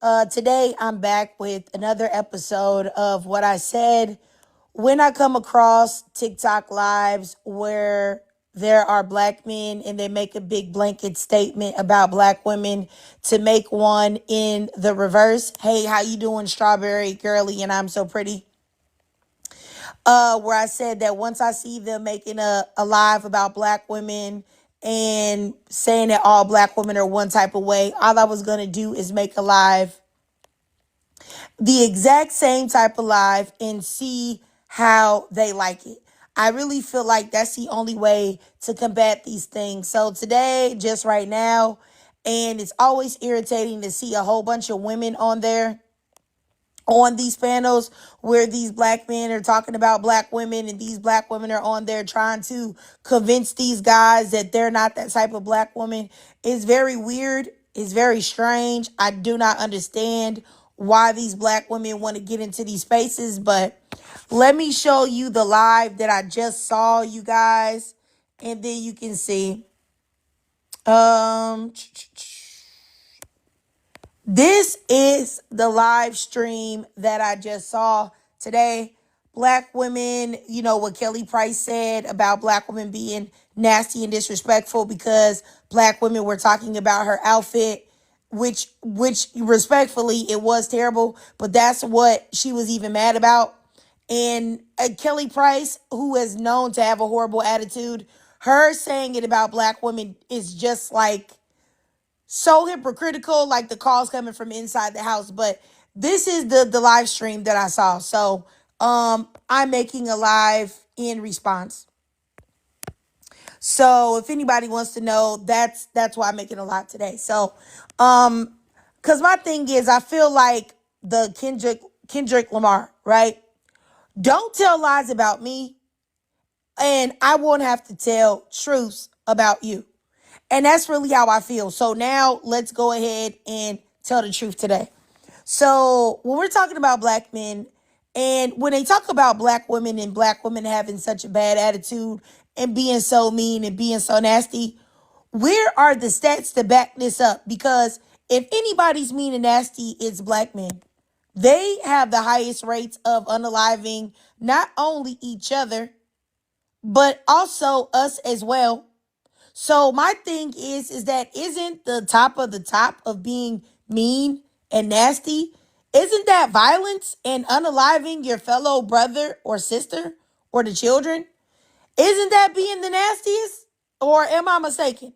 Today I'm back with another episode of what I said when I come across TikTok lives where there are black men and they make a big blanket statement about black women to make one in the reverse. Hey, how you doing, strawberry girly? And I'm so pretty. Where I said that once I see them making a live about black women and saying that all black women are one type of way, all I was gonna do is make a live, the exact same type of live, and see how they like it. I really feel like that's the only way to combat these things. So today, just right now, and it's always irritating to see a whole bunch of women on there on these panels where these black men are talking about black women, and these black women are on there trying to convince these guys that they're not that type of black woman. It's very weird. It's very strange. I do not understand why these black women want to get into these spaces, but let me show you the live that I just saw, you guys, and then you can see. This is the live stream that I just saw today. Black women, you know what Kelly Price said about black women being nasty and disrespectful because black women were talking about her outfit, which respectfully, it was terrible, but that's what she was even mad about. And Kelly Price, who is known to have a horrible attitude, her saying it about black women is just like so hypocritical, like the calls coming from inside the house. But this is the live stream that I saw. So I'm making a live in response. So if anybody wants to know, that's why I'm making a live today. So because my thing is, I feel like the Kendrick Lamar, right? Don't tell lies about me, and I won't have to tell truths about you. And that's really how I feel. So now let's go ahead and tell the truth today. So when we're talking about black men, and when they talk about black women and black women having such a bad attitude and being so mean and being so nasty, where are the stats to back this up? Because if anybody's mean and nasty, it's black men. They have the highest rates of unaliving not only each other, but also us as well. So my thing is that isn't the top of the top of being mean and nasty? Isn't that violence and unaliving your fellow brother or sister or the children? Isn't that being the nastiest? Or am I mistaken?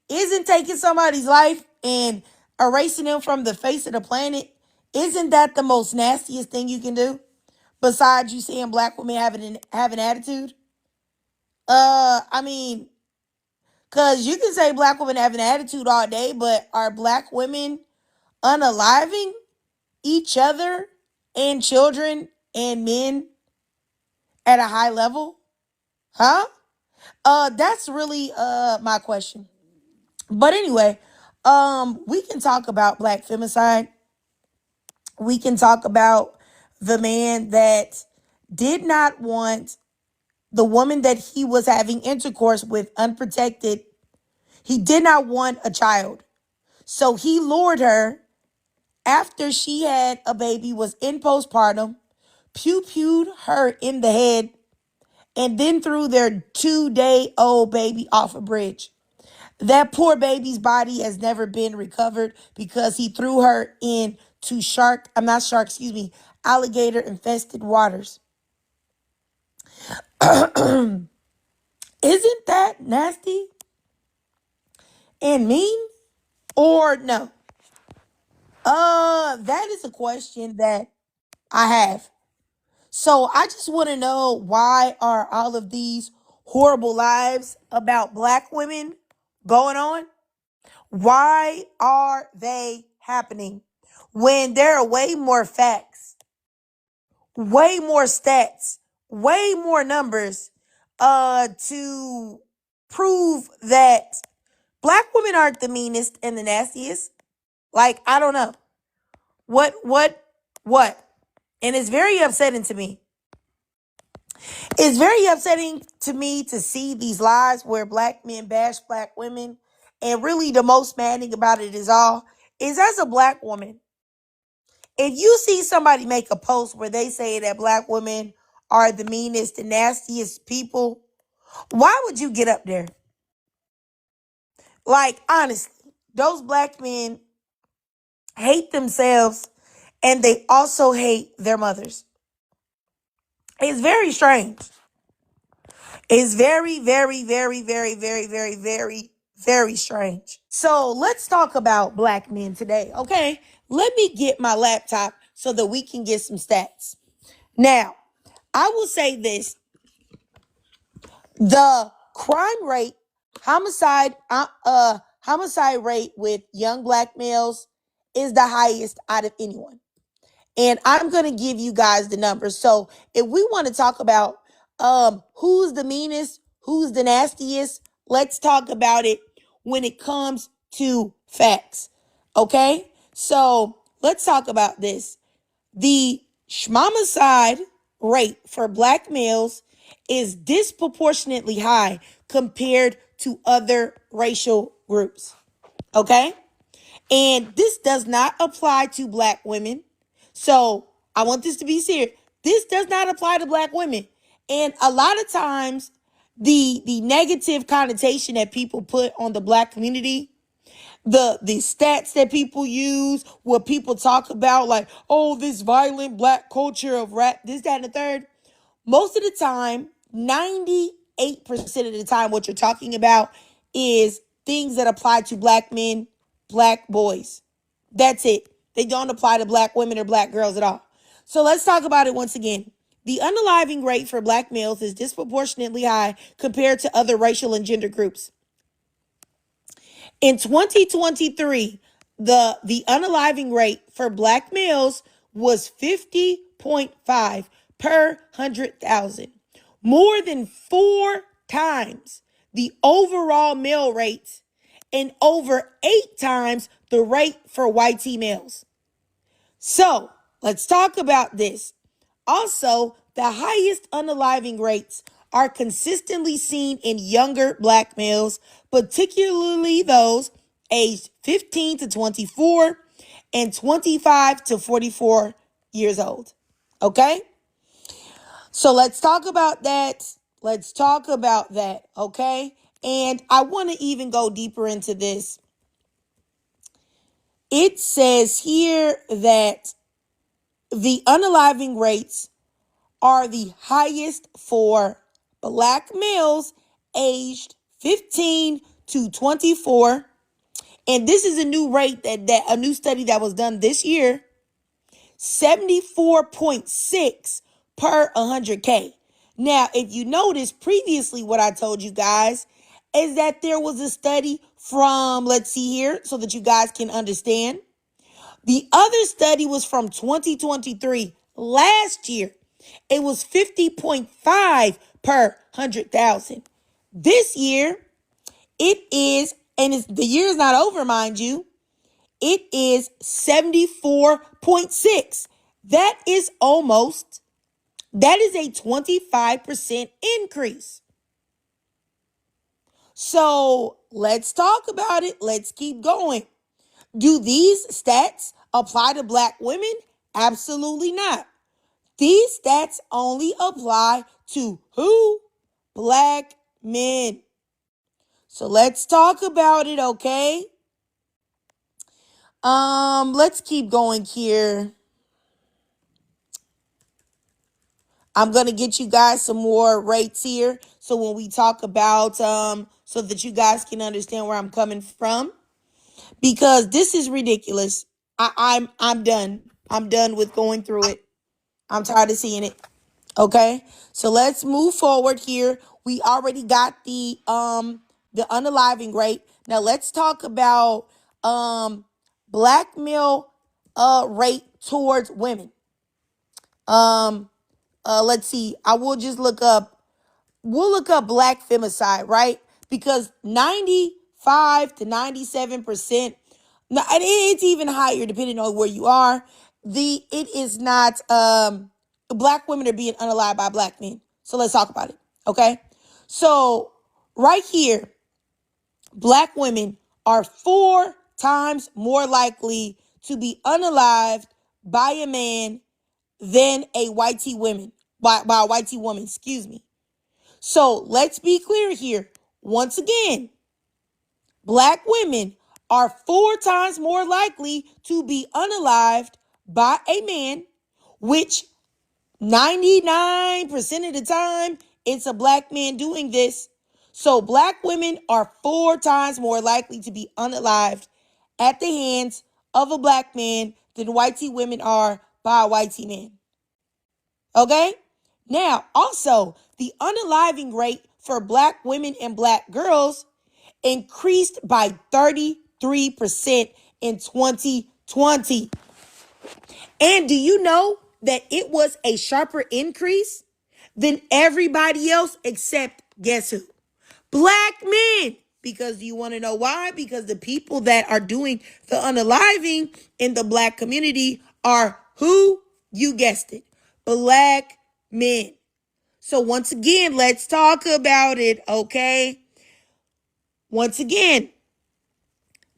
Isn't taking somebody's life and erasing them from the face of the planet, isn't that the most nastiest thing you can do? Besides you seeing black women having attitude? I mean, because you can say black women have an attitude all day, but are black women unaliving each other and children and men at a high level? Huh? That's really my question. But anyway, we can talk about black femicide. We can talk about the man that did not want the woman that he was having intercourse with unprotected. He did not want a child. So he lured her after she had a baby, was in postpartum, pew-pewed her in the head, and then threw their 2-day-old baby off a bridge. That poor baby's body has never been recovered because he threw her into alligator infested waters. Isn't that nasty and mean? Or no? That is a question that I have. So I just want to know, why are all of these horrible lives about black women going on? Why are they happening when there are way more facts, way more stats, way more numbers to prove that black women aren't the meanest and the nastiest? Like, I don't know. What? And it's very upsetting to me. It's very upsetting to me to see these lies where black men bash black women. And really the most maddening about it is as a black woman, If you see somebody make a post where they say that black women are the meanest and nastiest people, why would you get up there? Like, honestly, those black men hate themselves and they also hate their mothers. It's very strange. It's very, very, very, very, very, very, very, very strange. So let's talk about black men today, okay? Let me get my laptop so that we can get some stats. Now, I will say this. The crime rate, homicide rate with young black males is the highest out of anyone. And I'm going to give you guys the numbers. So if we want to talk about who's the meanest, who's the nastiest, let's talk about it when it comes to facts. Okay? So let's talk about this. The homicide rate for black males is disproportionately high compared to other racial groups. Okay? And this does not apply to black women. So I want this to be serious. This does not apply to black women. And a lot of times, the negative connotation that people put on the black community, the stats that people use, what people talk about, like, oh, this violent black culture of rap, this, that, and the third. Most of the time, 98% of the time, what you're talking about is things that apply to black men, black boys. That's it. They don't apply to black women or black girls at all. So let's talk about it once again. The unaliving rate for black males is disproportionately high compared to other racial and gender groups. In 2023, the unaliving rate for black males was 50.5 per 100,000, more than 4 times the overall male rate and over 8 times the rate for white males. So let's talk about this. Also, the highest unaliving rates are consistently seen in younger black males, particularly those aged 15 to 24 and 25 to 44 years old. Okay? So let's talk about that. Let's talk about that. Okay? And I want to even go deeper into this. It says here that the unaliving rates are the highest for black males aged 15 to 24. And this is a new rate that a new study that was done this year, 74.6 per 100K. Now, if you notice previously what I told you guys is that there was a study from, let's see here, so that you guys can understand. The other study was from 2023, last year. It was 50.5 per 100,000. This year, it is, and the year is not over, mind you, it is 74.6. That is a 25% increase. So let's talk about it. Let's keep going. Do these stats apply to black women? Absolutely not. These stats only apply to who? Black men. So let's talk about it, okay? Let's keep going here. I'm going to get you guys some more rates here. So when we talk about, so that you guys can understand where I'm coming from. Because this is ridiculous. I'm done. I'm done with going through it. I'm tired of seeing it. Okay, so let's move forward here. We already got the unaliving rate. Now let's talk about black male rate towards women. Let's see. We'll look up black femicide, right? Because 95 to 97%, and it's even higher depending on where you are. It is not black women are being unalived by black men. So let's talk about it. Okay. So right here, black women are 4 times more likely to be unalived by a man than a white woman, by a white woman, excuse me. So let's be clear here. Once again, black women are 4 times more likely to be unalived by a man, which 99% of the time, it's a black man doing this. So black women are 4 times more likely to be unalived at the hands of a black man than whitey women are by a whitey man. Okay? Now, also, the unaliving rate for black women and black girls increased by 33% in 2020. And do you know that it was a sharper increase than everybody else except guess who? Black men. Because do you want to know why? Because the people that are doing the unaliving in the black community are who? You guessed it. Black men. So once again, let's talk about it, okay? Once again,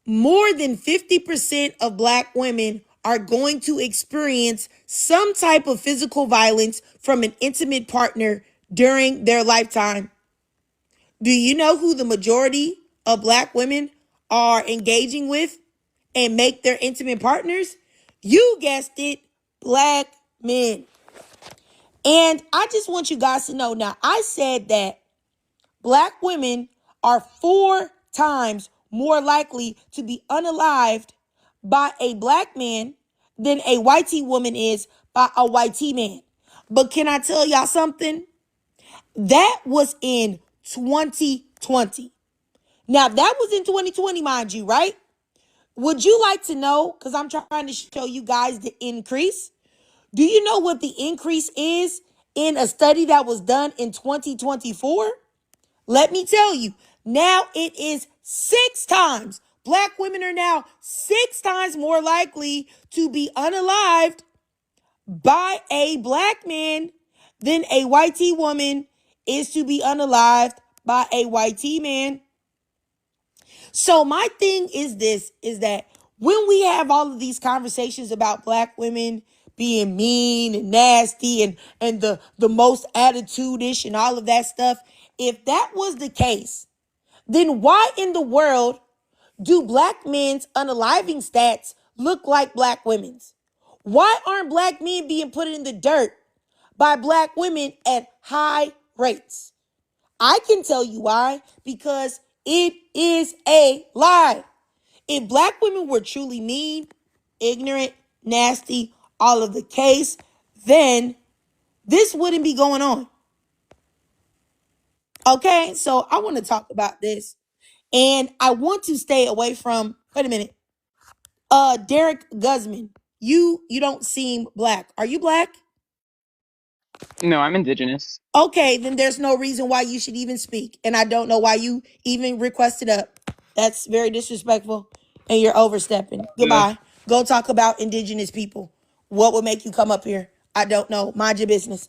more than 50% of black women are going to experience some type of physical violence from an intimate partner during their lifetime. Do you know who the majority of black women are engaging with and make their intimate partners? You guessed it, black men. And I just want you guys to know now, I said that black women are 4 times more likely to be unalived by a black man than a whitey woman is by a whitey man. But can I tell y'all something? That was in 2020. Now, that was in 2020, mind you, right? Would you like to know, because I'm trying to show you guys the increase. Do you know what the increase is in a study that was done in 2024? Let me tell you, now it is 6 times. Black women are now 6 times more likely to be unalived by a black man than a whitey woman is to be unalived by a whitey man. So my thing is this, is that when we have all of these conversations about black women being mean and nasty and the most attitude-ish and all of that stuff, if that was the case, then why in the world do black men's unaliving stats look like black women's? Why aren't black men being put in the dirt by black women at high rates? I can tell you why, because it is a lie. If black women were truly mean, ignorant, nasty, all of the case, then this wouldn't be going on. Okay, so I want to talk about this. And I want to stay away from, wait a minute. Derek Guzman, you don't seem black. Are you black? No, I'm indigenous. Okay, then there's no reason why you should even speak. And I don't know why you even requested up. That's very disrespectful. And you're overstepping. Goodbye. Go talk about indigenous people. What would make you come up here? I don't know. Mind your business.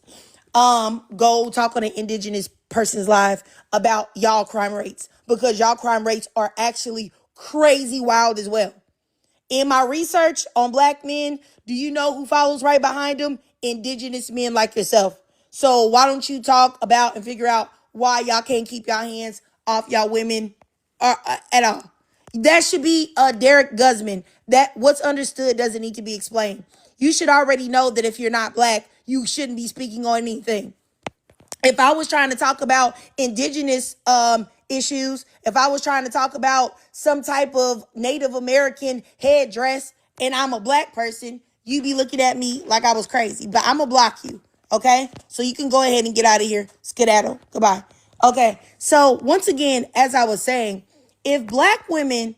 Go talk on an indigenous person's live about y'all crime rates. Because y'all crime rates are actually crazy wild as well. In my research on black men, do you know who follows right behind them? Indigenous men like yourself. So why don't you talk about and figure out why y'all can't keep y'all hands off y'all women at all? That should be Derek Guzman. That what's understood doesn't need to be explained. You should already know that if you're not black, you shouldn't be speaking on anything. If I was trying to talk about indigenous issues, if I was trying to talk about some type of Native American headdress and I'm a black person, you'd be looking at me like I was crazy. But I'm going to block you, okay? So you can go ahead and get out of here. Skedaddle. Goodbye. Okay, so once again, as I was saying, if black women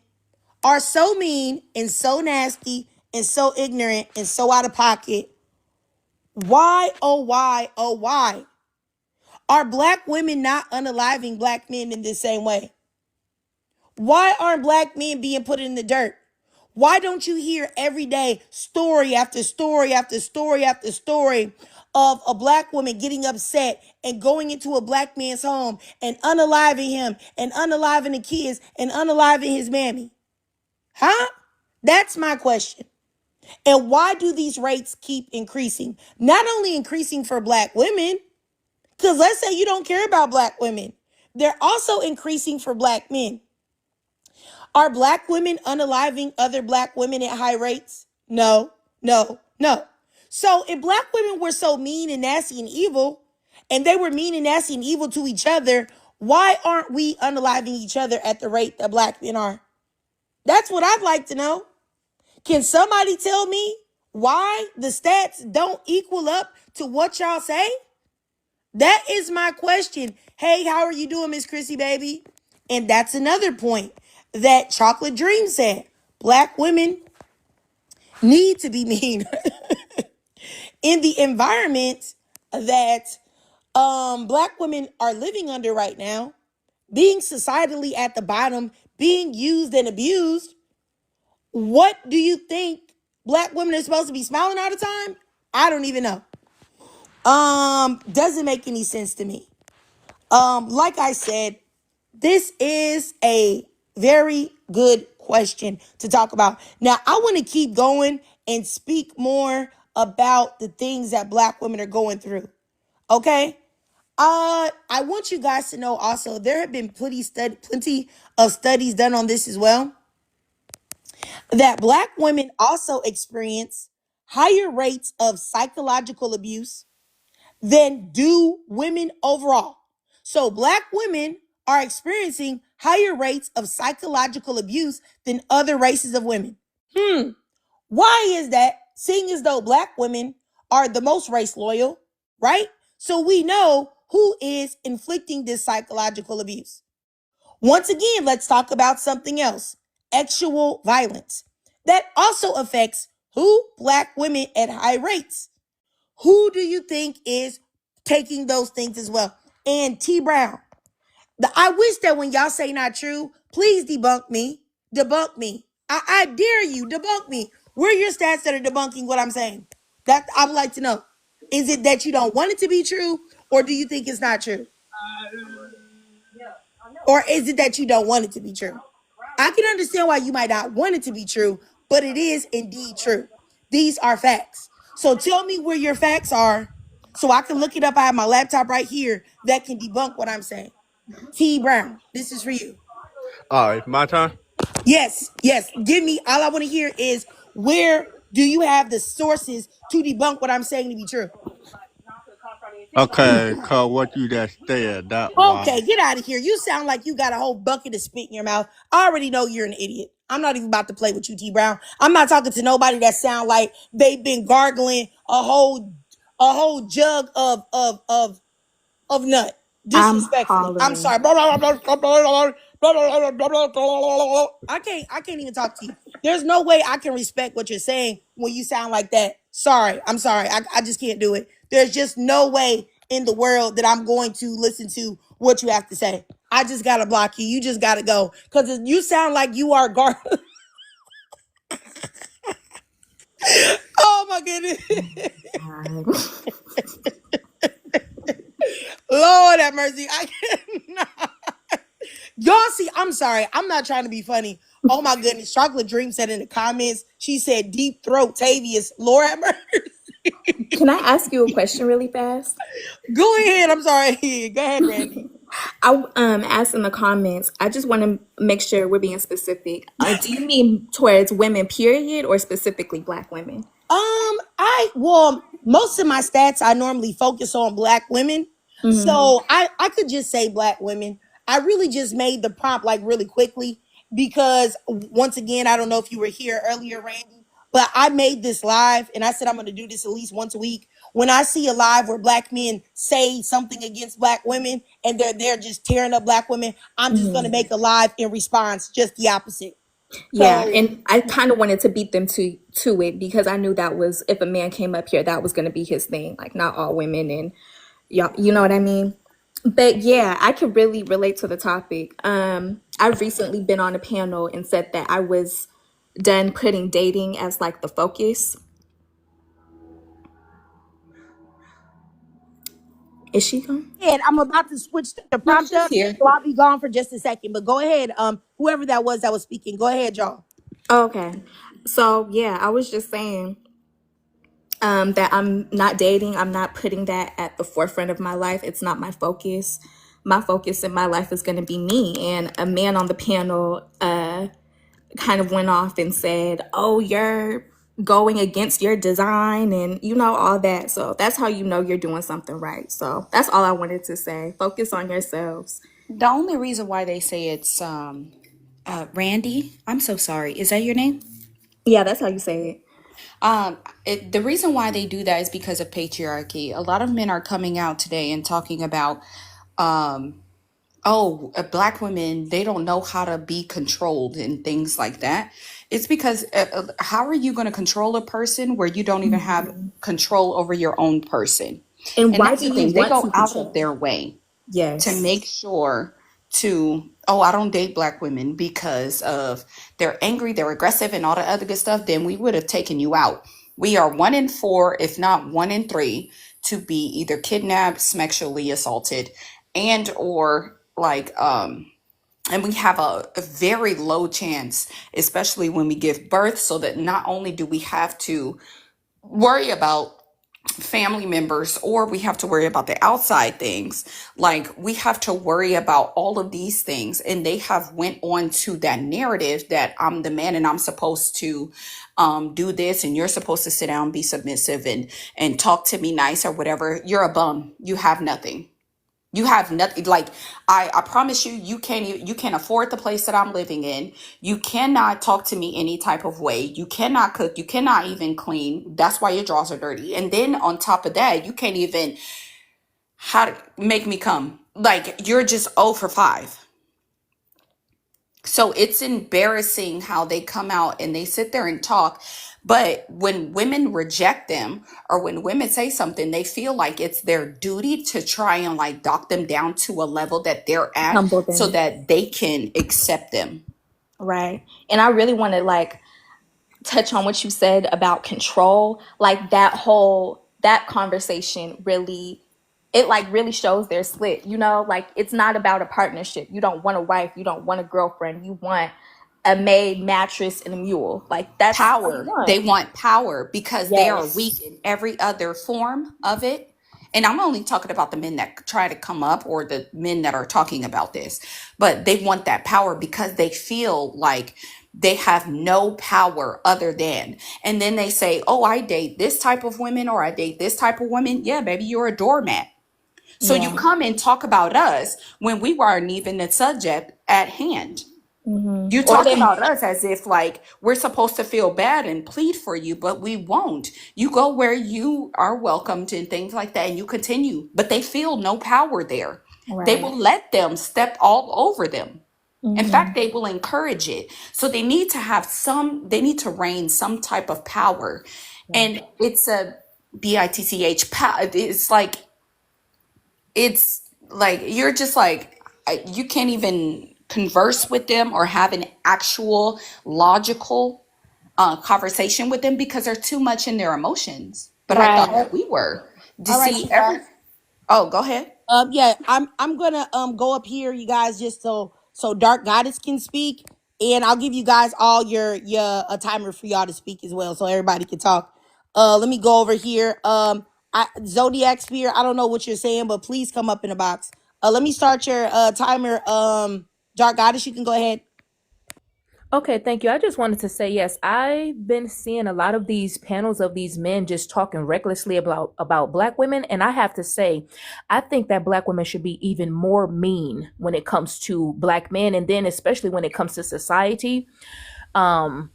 are so mean and so nasty and so ignorant and so out of pocket, why, oh, why are black women not unaliving black men in the same way? Why aren't black men being put in the dirt? Why don't you hear every day story after story after story after story of a black woman getting upset and going into a black man's home and unaliving him and unaliving the kids and unaliving his mammy? Huh? That's my question. And why do these rates keep increasing? Not only increasing for Black women, because let's say you don't care about Black women, they're also increasing for Black men. Are Black women unaliving other Black women at high rates? No, no, no. So if Black women were so mean and nasty and evil, and they were mean and nasty and evil to each other, why aren't we unaliving each other at the rate that Black men are? That's what I'd like to know. Can somebody tell me why the stats don't equal up to what y'all say? That is my question. Hey, how are you doing, Miss Chrissy, baby? And that's another point that Chocolate Dream said. Black women need to be mean in the environment that Black women are living under right now, being societally at the bottom, being used and abused. What do you think Black women are supposed to be smiling all the time? I don't even know. Doesn't make any sense to me. Like I said, this is a very good question to talk about. Now, I want to keep going and speak more about the things that Black women are going through. Okay? I want you guys to know also there have been plenty of studies done on this as well, that Black women also experience higher rates of psychological abuse than do women overall. So Black women are experiencing higher rates of psychological abuse than other races of women. Why is that? Seeing as though Black women are the most race loyal, right? So we know who is inflicting this psychological abuse. Once again, let's talk about something else. Sexual violence. That also affects who? Black women at high rates. Who do you think is taking those things as well? And T Brown. I wish that when y'all say not true, please debunk me. Debunk me. I dare you, debunk me. Where are your stats that are debunking what I'm saying? That I would like to know. Is it that you don't want it to be true, or do you think it's not true? Or is it that you don't want it to be true? I can understand why you might not want it to be true, but it is indeed true. These are facts. So tell me where your facts are so I can look it up. I have my laptop right here that can debunk what I'm saying. T Brown, this is for you. All right, my turn. Yes, yes. Give me, all I want to hear is where do you have the sources to debunk what I'm saying to be true? Okay, cause what you just said, that was. Okay, get out of here. You sound like you got a whole bucket of spit in your mouth. I already know you're an idiot. I'm not even about to play with you, T Brown. I'm not talking to nobody that sound like they've been gargling a whole jug of nut. I'm Disrespectfully. I'm hollering. sorry. I can't even talk to you. There's no way I can respect what you're saying when you sound like that. Sorry. I'm sorry. I just can't do it. There's just no way in the world that I'm going to listen to what you have to say. I just gotta block you. You just gotta go. Because you sound like you are Oh my goodness. Lord have mercy. I cannot. Y'all see, I'm sorry. I'm not trying to be funny. Oh my goodness. Chocolate Dream said in the comments, she said deep throat Tavius. Lord have mercy. Can I ask you a question really fast? Go ahead. I'm sorry. Go ahead, Randy. I asked in the comments. I just want to make sure we're being specific. Do you mean towards women, period, or specifically Black women? Most of my stats I normally focus on Black women. So I could just say Black women. I really just made the prompt like really quickly because once again, I don't know if you were here earlier, Randy, but I made this live and I said I'm going to do this at least once a week. When I see a live where Black men say something against Black women and they're just tearing up Black women, I'm just going to make a live in response, just the opposite. Yeah, So and I kind of wanted to beat them to it because I knew that was if a man came up here, that was going to be his thing. Like not all women, and y'all, you know what I mean. But yeah, I could really relate to the topic. I've recently been on a panel and said that I was done putting dating as like the focus. Is she gone? And I'm about to switch the No, prompt she's up, here. so I'll be gone for just a second. But go ahead, whoever that was speaking, go ahead, y'all. Okay. So yeah, I was just saying that I'm not dating. I'm not putting that at the forefront of my life. It's not my focus. My focus in my life is going to be me. And a man on the panel kind of went off and said, "Oh, you're going against your design," and all that. So that's how you know you're doing something right. So that's all I wanted to say. Focus on yourselves. The only reason why they say it's Randy, I'm so sorry. Is that your name? Yeah, that's how you say it. The reason why they do that is because of patriarchy. A lot of men are coming out today and talking about, black women, they don't know how to be controlled and things like that. It's because how are you going to control a person where you don't even have control over your own person? And And why that's do the you thing. They want go to out of control? their way to Yes. make sure I don't date black women because of they're angry, they're aggressive, and all the other good stuff, then we would have taken you out. We are 1 in 4, if not 1 in 3, to be either kidnapped, sexually assaulted, and or and we have a very low chance, especially when we give birth, so that not only do we have to worry about family members or we have to worry about the outside things, like we have to worry about all of these things, and they have went on to that narrative that I'm the man and I'm supposed to do this, and you're supposed to sit down, be submissive, and talk to me nice or whatever. You're a bum, you have nothing. You have nothing. Like I promise you, you can't afford the place that I'm living in. You cannot talk to me any type of way. You cannot cook. You cannot even clean. That's why your drawers are dirty. And then on top of that, you can't even how to make me come. Like you're just 0 for 5. So it's embarrassing how they come out and they sit there and talk. But when women reject them or when women say something, they feel like it's their duty to try and like dock them down to a level that they're at Humble so them. that they can accept them. Right. And I really want to touch on what you said about control. Like that conversation really, it really shows their slit, like it's not about a partnership. You don't want a wife, you don't want a girlfriend, you want a maid, mattress, and a mule. Like that's all you Power. They want. want power because they are Yes. weak in every other form of it. And I'm only talking about the men that try to come up or the men that are talking about this, but they want that power because they feel like they have no power other than. And then they say, oh, I date this type of women or I date this type of woman. Yeah, baby, you're a doormat. So you Yeah. come and talk about us when we weren't even the subject at hand. You Or talk they about us as if like we're supposed to feel bad and plead for you, but we won't. You go where you are welcomed and things like that, and you continue, but they feel no power there. They right. will let them step all over them. In fact, they will encourage it. So they need to reign some type of power. And it's a bitch power. It's like you're just like you can't even converse with them or have an actual logical conversation with them because they're too much in their emotions. But I thought Right. that we were to All right, see you every. guys. Oh, go ahead. Yeah, I'm gonna go up here, you guys, just so Dark Goddess can speak, and I'll give you guys all your a timer for y'all to speak as well, so everybody can talk. Let me go over here. Zodiac Spear, I don't know what you're saying, but please come up in the box. Let me start your timer. Dark Goddess, you can go ahead. Okay, thank you. I just wanted to say yes, I've been seeing a lot of these panels of these men just talking recklessly about black women, and I have to say, I think that black women should be even more mean when it comes to black men, and then especially when it comes to society. Um,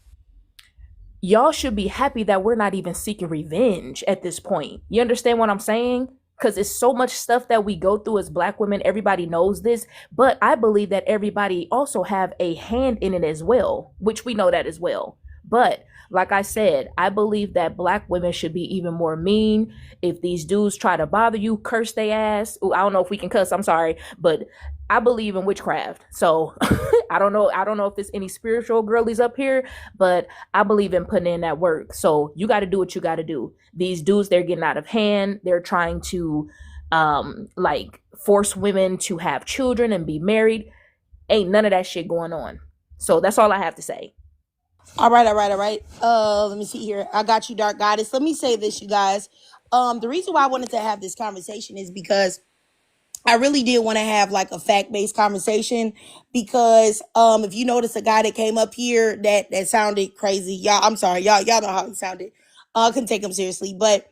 y'all should be happy that we're not even seeking revenge at this point. You understand what I'm saying? Because it's so much stuff that we go through as black women. Everybody knows this, but I believe that everybody also have a hand in it as well, which we know that as well. But like I said, I believe that black women should be even more mean. If these dudes try to bother you, curse they ass. Ooh, I don't know if we can cuss, I'm sorry, but I believe in witchcraft. So I don't know if there's any spiritual girlies up here, but I believe in putting in that work. So you got to do what you got to do. These dudes, they're getting out of hand. They're trying to force women to have children and be married. Ain't none of that shit going on. So that's all I have to say. All right, all right, all right. Let me see here. I got you, Dark Goddess. Let me say this, you guys. The reason why I wanted to have this conversation is because I really did want to have like a fact-based conversation because if you notice a guy that came up here that sounded crazy, y'all, I'm sorry, y'all know how he sounded. I couldn't take him seriously, but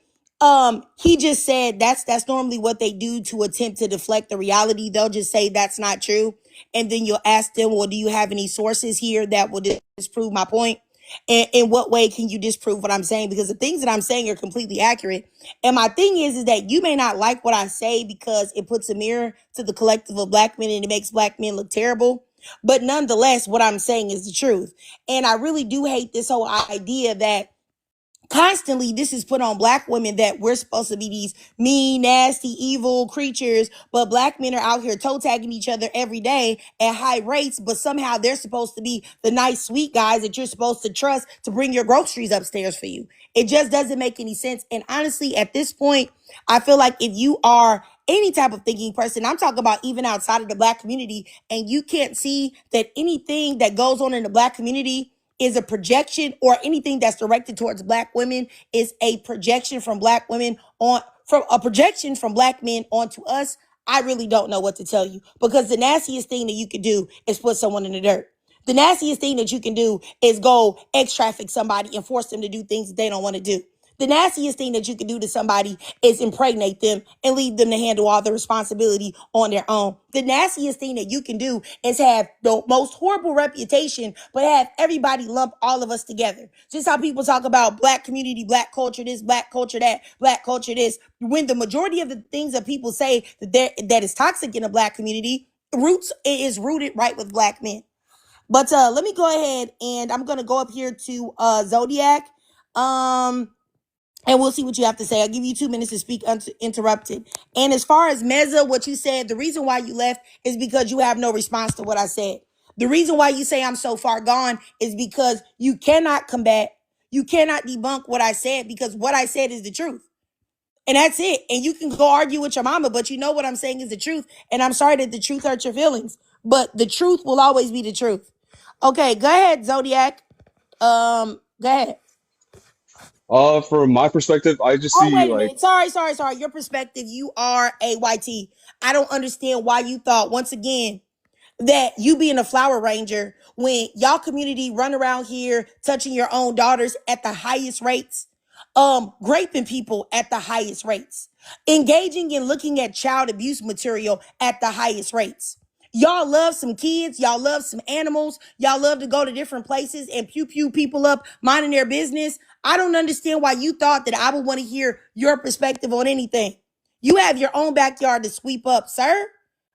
he just said that's normally what they do to attempt to deflect the reality. They'll just say that's not true, and then you'll ask them, well, do you have any sources here that will disprove my point? And in what way can you disprove what I'm saying? Because the things that I'm saying are completely accurate. And my thing is that you may not like what I say because it puts a mirror to the collective of black men and it makes black men look terrible. But nonetheless, what I'm saying is the truth. And I really do hate this whole idea that constantly this is put on black women that we're supposed to be these mean, nasty, evil creatures, but black men are out here toe tagging each other every day at high rates, but somehow they're supposed to be the nice, sweet guys that you're supposed to trust to bring your groceries upstairs for you. It just doesn't make any sense. And honestly, at this point, I feel like if you are any type of thinking person, I'm talking about even outside of the black community, and you can't see that anything that goes on in the black community is a projection, or anything that's directed towards black women is a projection from black women on from a projection from black men onto us, I really don't know what to tell you, because the nastiest thing that you could do is put someone in the dirt. The nastiest thing that you can do is go traffic somebody and force them to do things that they don't want to do. The nastiest thing that you can do to somebody is impregnate them and leave them to handle all the responsibility on their own. The nastiest thing that you can do is have the most horrible reputation, but have everybody lump all of us together. Just how people talk about black community, black culture this, black culture that, black culture this, when the majority of the things that people say that is toxic in a black community, is rooted right with black men. But let me go ahead and I'm going to go up here to Zodiac. And we'll see what you have to say. I'll give you 2 minutes to speak uninterrupted. And as far as Meza, what you said, the reason why you left is because you have no response to what I said. The reason why you say I'm so far gone is because you cannot combat, you cannot debunk what I said, because what I said is the truth. And that's it. And you can go argue with your mama, but you know what I'm saying is the truth. And I'm sorry that the truth hurts your feelings, but the truth will always be the truth. Okay, go ahead, Zodiac. Go ahead. From my perspective, I just Oh, see wait a like minute. Sorry. Your perspective, you are a YT. I don't understand why you thought, once again, that you being a flower ranger when y'all community run around here touching your own daughters at the highest rates, raping people at the highest rates, engaging in looking at child abuse material at the highest rates. Y'all love some kids, y'all love some animals, y'all love to go to different places and pew pew people up minding their business. I don't understand why you thought that I would want to hear your perspective on anything. You have your own backyard to sweep up, sir.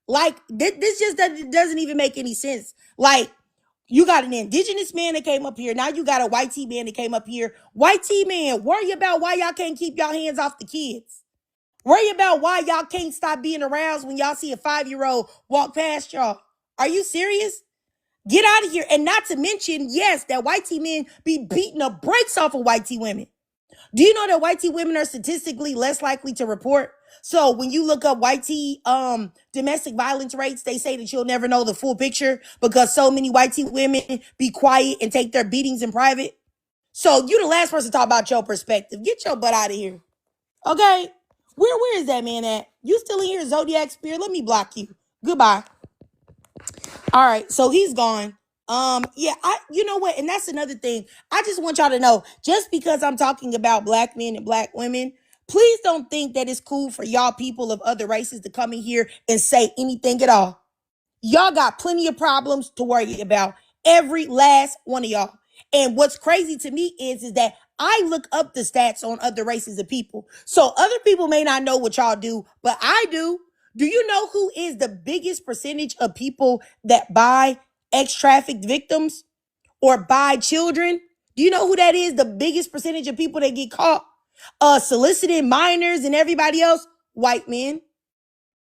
Like, this just doesn't even make any sense. Like, you got an indigenous man that came up here. Now you got a white T man that came up here. White T man, worry about why y'all can't keep y'all hands off the kids. Worry about why y'all can't stop being aroused when y'all see a 5-year-old walk past y'all. Are you serious? Get out of here. And not to mention, yes, that white T men be beating the brakes off of white T women. Do you know that white T women are statistically less likely to report? So when you look up white T domestic violence rates, they say that you'll never know the full picture because so many white T women be quiet and take their beatings in private. So you the last person to talk about your perspective. Get your butt out of here. Okay? Where is that man at? You still in here, Zodiac Spear? Let me block you. Goodbye. All right, so he's gone. Yeah, you know what? And that's another thing. I just want y'all to know, just because I'm talking about black men and black women, please don't think that it's cool for y'all people of other races to come in here and say anything at all. Y'all got plenty of problems to worry about. Every last one of y'all. And what's crazy to me is that I look up the stats on other races of people. So other people may not know what y'all do, but I do. Do you know who is the biggest percentage of people that buy ex-trafficked victims or buy children? Do you know who that is? The biggest percentage of people that get caught soliciting minors and everybody else? White men.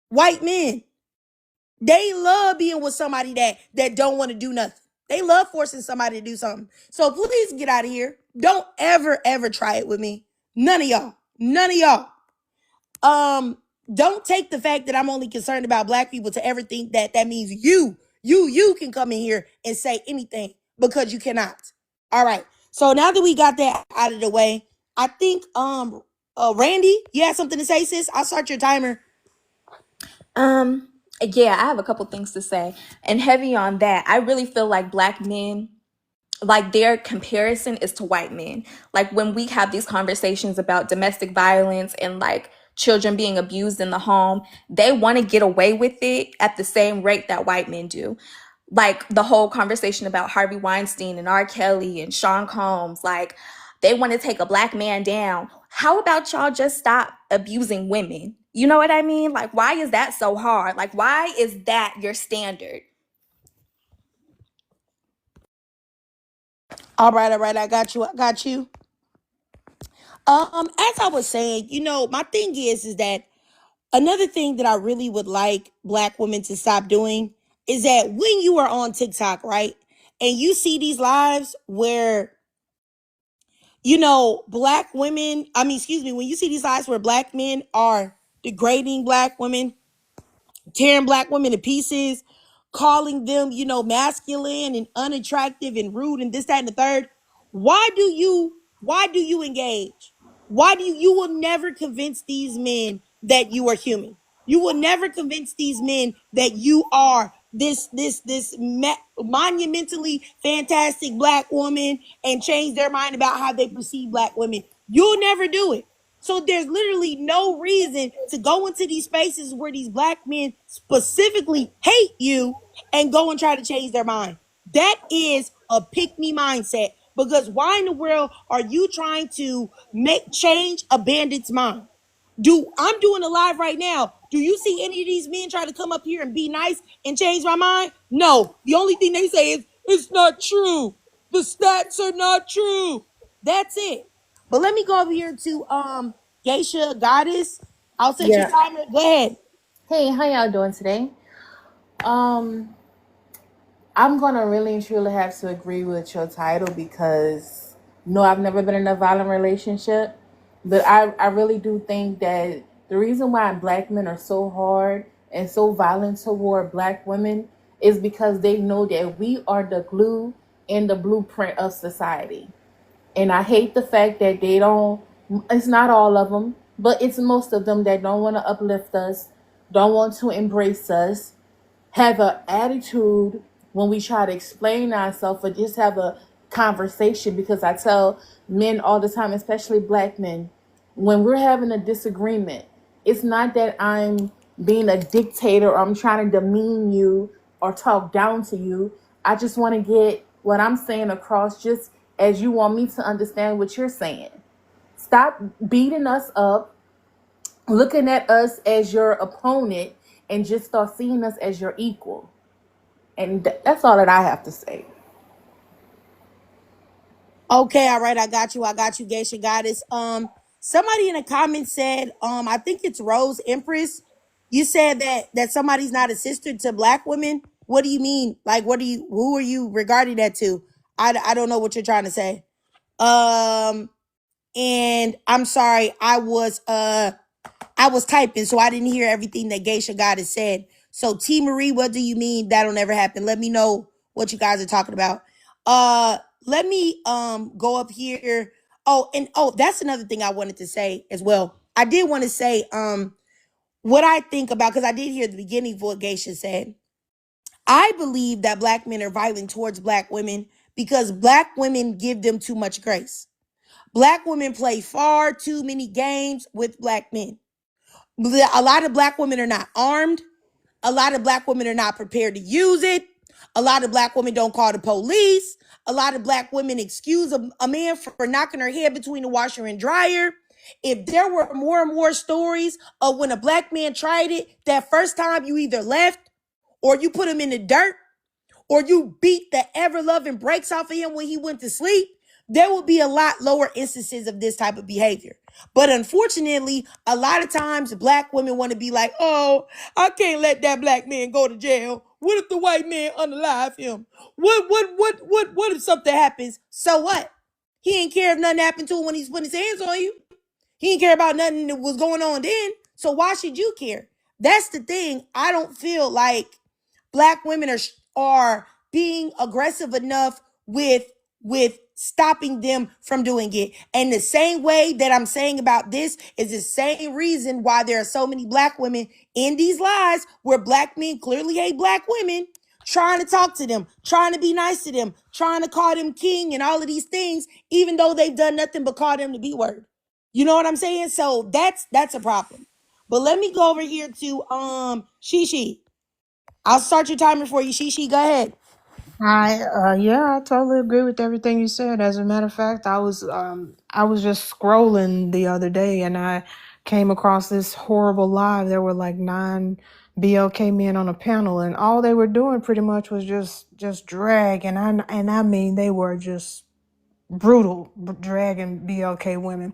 White men. They love being with somebody that don't want to do nothing. They love forcing somebody to do something. So please get out of here. Don't ever try it with me. None of y'all. None of y'all. Don't take the fact that I'm only concerned about black people to ever think that means you can come in here and say anything, because you cannot. All right. So now that we got that out of the way, I think Randy, you have something to say, sis? I'll start your timer. Yeah, I have a couple things to say. And heavy on that, I really feel like black men, like their comparison is to white men. Like when we have these conversations about domestic violence and like children being abused in the home, they want to get away with it at the same rate that white men do. Like the whole conversation about Harvey Weinstein and R. Kelly and Sean Combs, like they want to take a black man down. How about y'all just stop abusing women? You know what I mean? Like, why is that so hard? Like, why is that your standard? All right, I got you. As I was saying, my thing is that another thing that I really would like black women to stop doing is that when you are on TikTok, right, and you see these lives where, black women, when you see these lives where black men are degrading black women, tearing black women to pieces, calling them, masculine and unattractive and rude and this, that, and the third. Why do you engage? You will never convince these men that you are human. You will never convince these men that you are this monumentally fantastic black woman and change their mind about how they perceive black women. You'll never do it. So there's literally no reason to go into these spaces where these black men specifically hate you and go and try to change their mind. That is a pick me mindset, because why in the world are you trying to make change a bandit's mind? I'm doing a live right now. Do you see any of these men try to come up here and be nice and change my mind? No. The only thing they say is, it's not true. The stats are not true. That's it. But let me go over here to Geisha Goddess. I'll set your Yeah. timer. Go ahead. Hey, how y'all doing today? Um, I'm gonna really and truly have to agree with your title because no, I've never been in a violent relationship. But I really do think that the reason why black men are so hard and so violent toward black women is because they know that we are the glue and the blueprint of society. And I hate the fact that they don't, it's not all of them, but it's most of them that don't want to uplift us, don't want to embrace us, have an attitude when we try to explain ourselves or just have a conversation. Because I tell men all the time, especially black men, when we're having a disagreement, it's not that I'm being a dictator or I'm trying to demean you or talk down to you. I just want to get what I'm saying across just as you want me to understand what you're saying. Stop beating us up, looking at us as your opponent, and just start seeing us as your equal. And that's all that I have to say. Okay, all right, I got you, Geisha Goddess. Somebody in the comments said, I think it's Rose Empress. You said that somebody's not a sister to black women. What do you mean? Like, who are you regarding that to? I don't know what you're trying to say. And I'm sorry, I was typing, so I didn't hear everything that Geisha Goddess said. So T Marie, what do you mean that'll never happen? Let me know what you guys are talking about. Let me go up here. That's another thing I wanted to say as well. I did want to say what I think about, because I did hear the beginning of what Geisha said. I believe that black men are violent towards black women because black women give them too much grace. Black women play far too many games with black men. A lot of black women are not armed. A lot of black women are not prepared to use it. A lot of black women don't call the police. A lot of black women excuse a man for knocking her head between the washer and dryer. If there were more and more stories of when a black man tried it, that first time you either left or you put him in the dirt or you beat the ever-loving brakes off of him when he went to sleep, there will be a lot lower instances of this type of behavior. But unfortunately, a lot of times black women want to be like, oh, I can't let that black man go to jail. What if the white man unalive him? What if something happens? So what? He ain't care if nothing happened to him when he's putting his hands on you. He didn't care about nothing that was going on then. So why should you care? That's the thing. I don't feel like black women are being aggressive enough with stopping them from doing it. And the same way that I'm saying about this is the same reason why there are so many black women in these lies where black men clearly hate black women, trying to talk to them, trying to be nice to them, trying to call them king and all of these things, even though they've done nothing but call them the B word. You know what I'm saying? So that's a problem. But let me go over here to Shishi. I'll start your timer for you, Shishi. Go ahead. Yeah, I totally agree with everything you said. As a matter of fact, I was just scrolling the other day and I came across this horrible live. There were like 9 BLK men on a panel, and all they were doing pretty much was just drag, and I mean they were just brutal, dragging BLK women.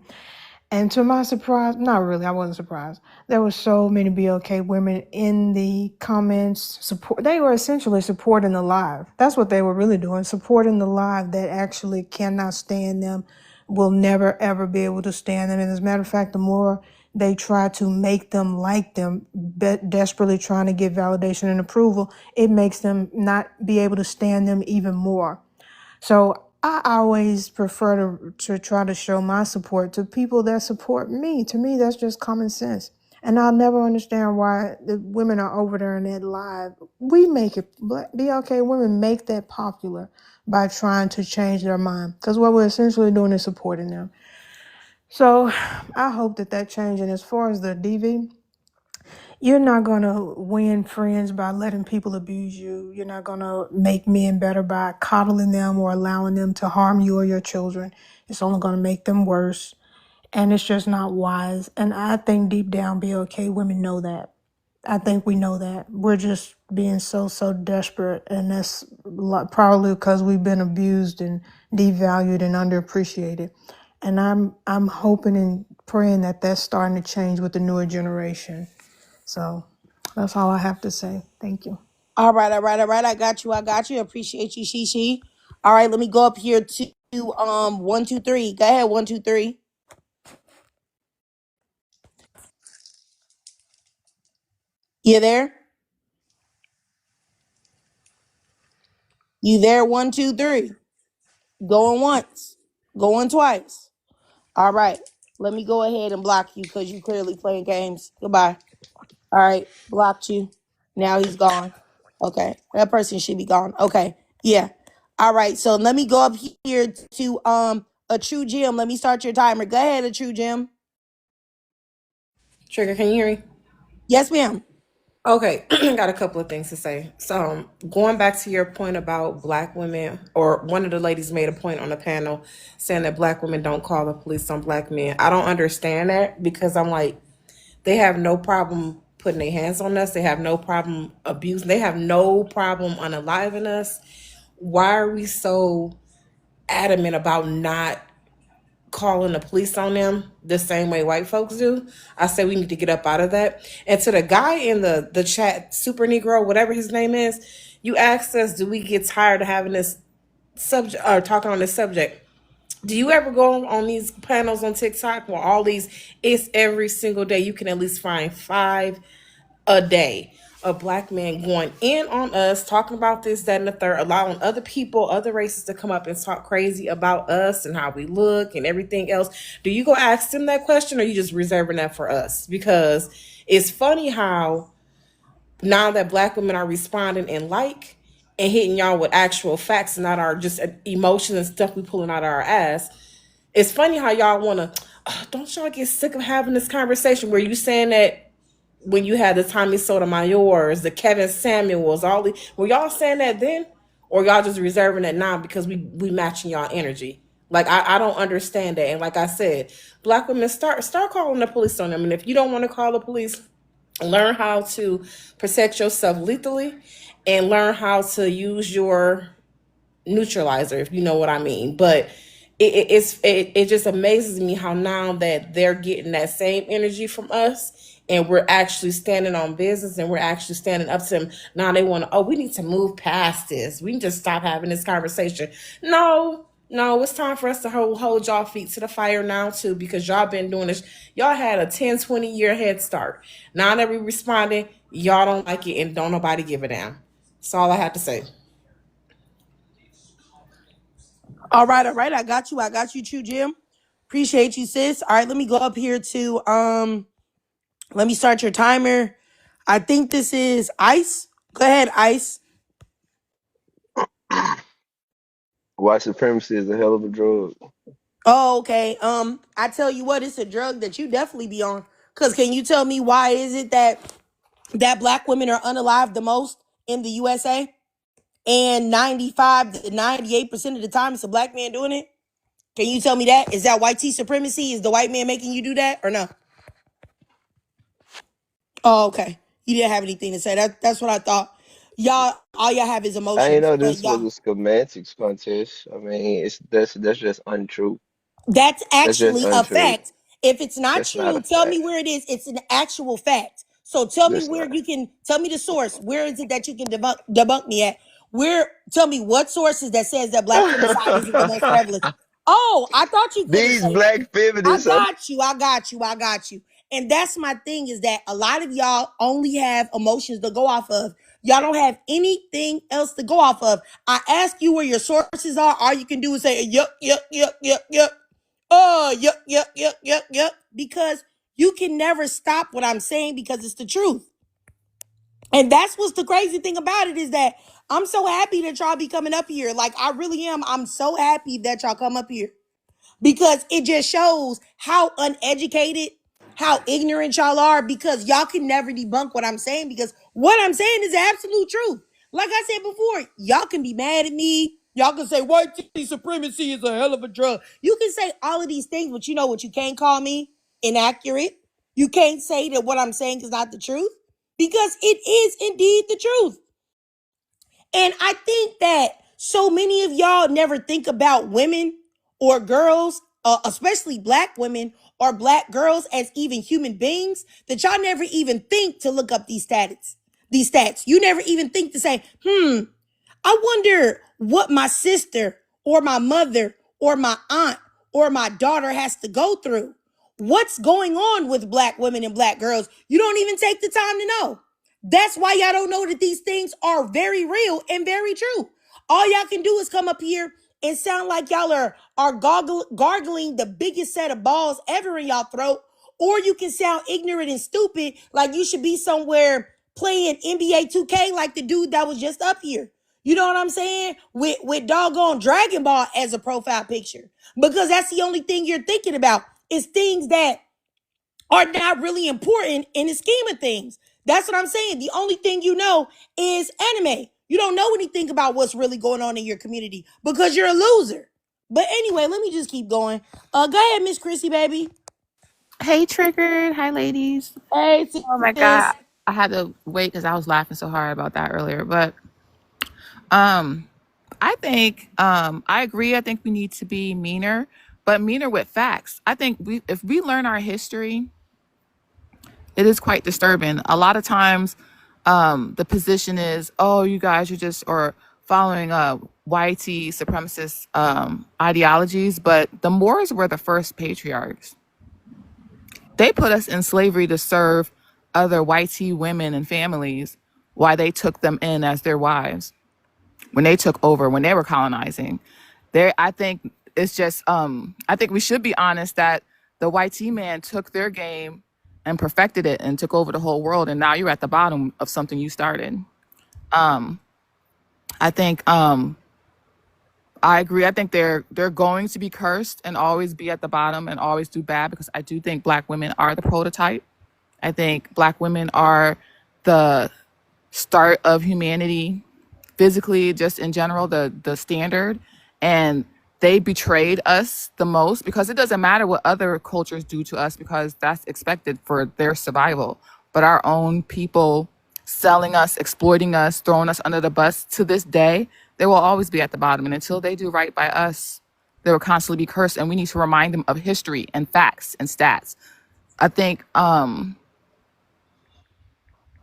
And to my surprise, not really, I wasn't surprised. There were so many BLK women in the comments. They were essentially supporting the live. That's what they were really doing, supporting the live that actually cannot stand them, will never ever be able to stand them. And as a matter of fact, the more they try to make them like them, desperately trying to get validation and approval, it makes them not be able to stand them even more. So I always prefer to try to show my support to people that support me. To me, that's just common sense. And I'll never understand why the women are over there in that live. We make it, BLK women make that popular by trying to change their mind. Because what we're essentially doing is supporting them. So I hope that changes. And as far as the DV, you're not going to win friends by letting people abuse you. You're not going to make men better by coddling them or allowing them to harm you or your children. It's only going to make them worse. And it's just not wise. And I think deep down, BLK women know that. I think we know that. We're just being so desperate. And that's probably because we've been abused and devalued and underappreciated. And I'm hoping and praying that that's starting to change with the newer generation. So that's all I have to say. Thank you. All right. I got you. Appreciate you, Shishi. All right, let me go up here to 123. Go ahead, 123. You there? You there? 123. Going once. Going twice. All right. Let me go ahead and block you because you clearly playing games. Goodbye. All right. Blocked you. Now he's gone. Okay. That person should be gone. Okay. Yeah. All right. So let me go up here to a true gem. Let me start your timer. Go ahead, a true gem. Trigger, can you hear me? Yes, ma'am. Okay, got a couple of things to say. So, going back to your point about black women, or one of the ladies made a point on the panel saying that black women don't call the police on black men. I don't understand that because I'm like, they have no problem putting their hands on us. They have no problem abusing. They have no problem unaliving us. Why are we so adamant about not calling the police on them the same way white folks do? I say we need to get up out of that. And to the guy in the chat, Super Negro, whatever his name is, you asked us, do we get tired of having this subject or talking on this subject? Do you ever go on these panels on TikTok where all these, it's every single day, you can at least find 5 a day of black men going in on us, talking about this, that, and the third, allowing other people, other races to come up and talk crazy about us and how we look and everything else. Do you go ask them that question, or are you just reserving that for us? Because it's funny how now that black women are responding and hitting y'all with actual facts and not our just emotions and stuff we pulling out of our ass. It's funny how y'all want to, don't y'all get sick of having this conversation where you saying that when you had the Tommy Sotomayor's, the Kevin Samuels, all the, were y'all saying that then, or y'all just reserving it now because we matching y'all energy? Like I don't understand that. And like I said, black women start calling the police on them. And if you don't want to call the police, learn how to protect yourself lethally, and learn how to use your neutralizer, if you know what I mean. But it just amazes me how now that they're getting that same energy from us, and we're actually standing on business and we're actually standing up to them. Now they want to, oh, we need to move past this. We can just stop having this conversation. No, it's time for us to hold y'all feet to the fire now too, because y'all been doing this. Y'all had a 10, 20-year head start. Now that we responding, y'all don't like it and don't nobody give a damn. That's all I have to say. All right, all right. I got you. I got you, True Jim. Appreciate you, sis. All right, let me go up here to let me start your timer. I think this is Ice. Go ahead, Ice. White supremacy is a hell of a drug. Oh, okay. I tell you what, it's a drug that you definitely be on. Cause can you tell me why is it that black women are unalived the most in the USA? And 95 to 98% of the time it's a black man doing it? Can you tell me that? Is that white tea supremacy? Is the white man making you do that or no? Oh, okay. You didn't have anything to say. That's what I thought. Y'all, all y'all have is I ain't emotions, know but this was y'all, a schematics contest. I mean, it's that's just untrue. that's That's just actually a untrue. fact. If it's not That's not a true, tell me fact. where it is. It's an actual fact. So tell me That's where not. you can tell me the source. Where is it that you can debunk me at? Where tell me what sources that says that black femicide isn't the most prevalent. Oh, I thought you couldn't These say that. black I feminists are. got you. I got you. I got you. And that's my thing is that a lot of y'all only have emotions to go off of. Y'all don't have anything else to go off of. I ask you where your sources are. All you can do is say, yup, yup, yup, yup, yup. Oh, yup, yup, yup, yup, yup. Because you can never stop what I'm saying because it's the truth. And that's what's the crazy thing about it is that I'm so happy that y'all be coming up here. Like, I really am. I'm so happy that y'all come up here because it just shows how uneducated, how ignorant y'all are because y'all can never debunk what I'm saying because what I'm saying is the absolute truth. Like I said before, y'all can be mad at me. Y'all can say white supremacy is a hell of a drug. You can say all of these things, but you know what you can't call me? Inaccurate. You can't say that what I'm saying is not the truth because it is indeed the truth. And I think that so many of y'all never think about women or girls, especially black women or black girls as even human beings, that y'all never even think to look up these stats. These stats. You never even think to say, I wonder what my sister or my mother or my aunt or my daughter has to go through. What's going on with black women and black girls? You don't even take the time to know. That's why y'all don't know that these things are very real and very true. All y'all can do is come up here and sound like y'all are gargling the biggest set of balls ever in y'all throat, or you can sound ignorant and stupid like you should be somewhere playing NBA 2K like the dude that was just up here. You know what I'm saying? With doggone Dragon Ball as a profile picture. Because that's the only thing you're thinking about is things that are not really important in the scheme of things. That's what I'm saying. The only thing you know is anime. You don't know anything about what's really going on in your community because you're a loser. But anyway, let me just keep going. Go ahead, Miss Chrissy, baby. Hey, Triggered. Hi, ladies. Hey, Oh my sis. God. I had to wait because I was laughing so hard about that earlier. But um, I think I agree. I think we need to be meaner, but meaner with facts. I think if we learn our history, it is quite disturbing. A lot of times, the position is, oh, you guys are just or following white supremacist ideologies, but the Moors were the first patriarchs. They put us in slavery to serve other white women and families while they took them in as their wives when they took over, when they were colonizing. I think it's just I think we should be honest that the white man took their game and perfected it and took over the whole world, and now you're at the bottom of something you started. I think I agree. I think they're going to be cursed and always be at the bottom and always do bad because I do think black women are the prototype. I think black women are the start of humanity, physically, just in general, the standard. And they betrayed us the most because it doesn't matter what other cultures do to us because that's expected for their survival. But our own people selling us, exploiting us, throwing us under the bus to this day, they will always be at the bottom. And until they do right by us, they will constantly be cursed. And we need to remind them of history and facts and stats. I think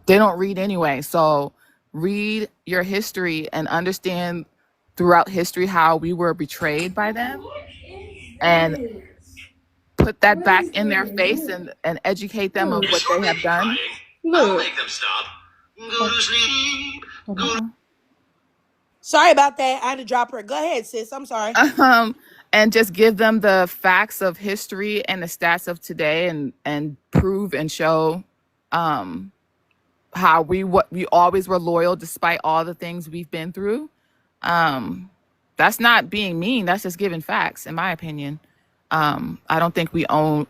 they don't read anyway. So read your history and understand throughout history how we were betrayed by them and put that back in their face and educate them of what they have done. Look. Hold on. Sorry about that. I had to drop her. Go ahead, sis. I'm sorry. um, and just give them the facts of history and the stats of today, and prove and show um, how we always were loyal despite all the things we've been through. That's not being mean. That's just giving facts, in my opinion. I don't think we owe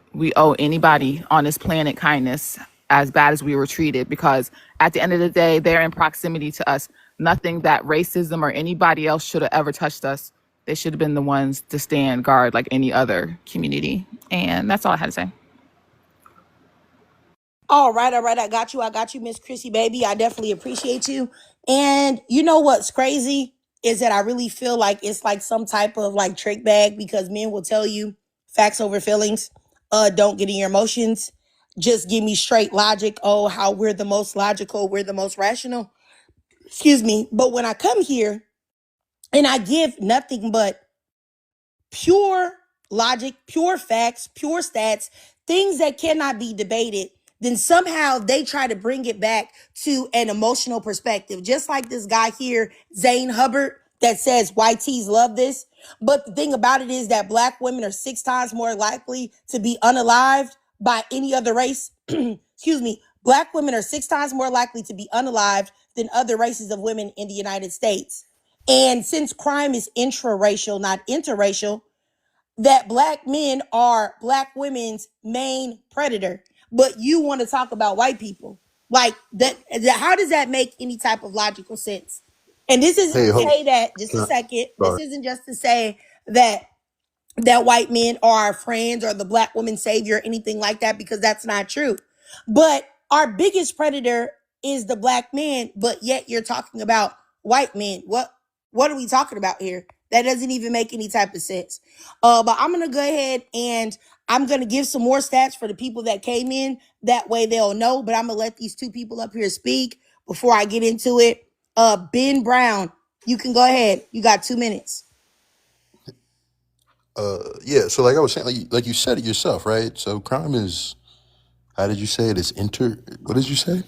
anybody on this planet kindness as bad as we were treated, because at the end of the day, they're in proximity to us. Nothing that racism or anybody else should have ever touched us. They should have been the ones to stand guard like any other community. And that's all I had to say. All right. I got you, Miss Chrissy, baby. I definitely appreciate you. And you know what's crazy is that I really feel like it's like some type of like trick bag, because men will tell you facts over feelings. Don't get in your emotions. Just give me straight logic. Oh, how we're the most logical, we're the most rational. Excuse me. But when I come here and I give nothing but pure logic, pure facts, pure stats, things that cannot be debated, then somehow they try to bring it back to an emotional perspective. Just like this guy here, Zane Hubbard, that says YTs love this. But the thing about it is that black women are 6 times more likely to be unalived by any other race. Excuse me. Black women are 6 times more likely to be unalived than other races of women in the United States. And since crime is intraracial, not interracial, that black men are black women's main predator, but you want to talk about white people like that. How does that make any type of logical sense? And this isn't Hey, to hope. say that, just a second, this Sorry. isn't just to say that white men are our friends or the black woman savior or anything like that, because that's not true. But our biggest predator is the black man, but yet you're talking about white men. What are we talking about here? That doesn't even make any type of sense. But I'm gonna go ahead and I'm gonna give some more stats for the people that came in. That way they'll know. But I'm gonna let these 2 people up here speak before I get into it. Ben Brown, you can go ahead. You got 2 minutes. Yeah. So, like I was saying, like you said it yourself, right? So, crime is. How did you say it? It's inter. What did you say?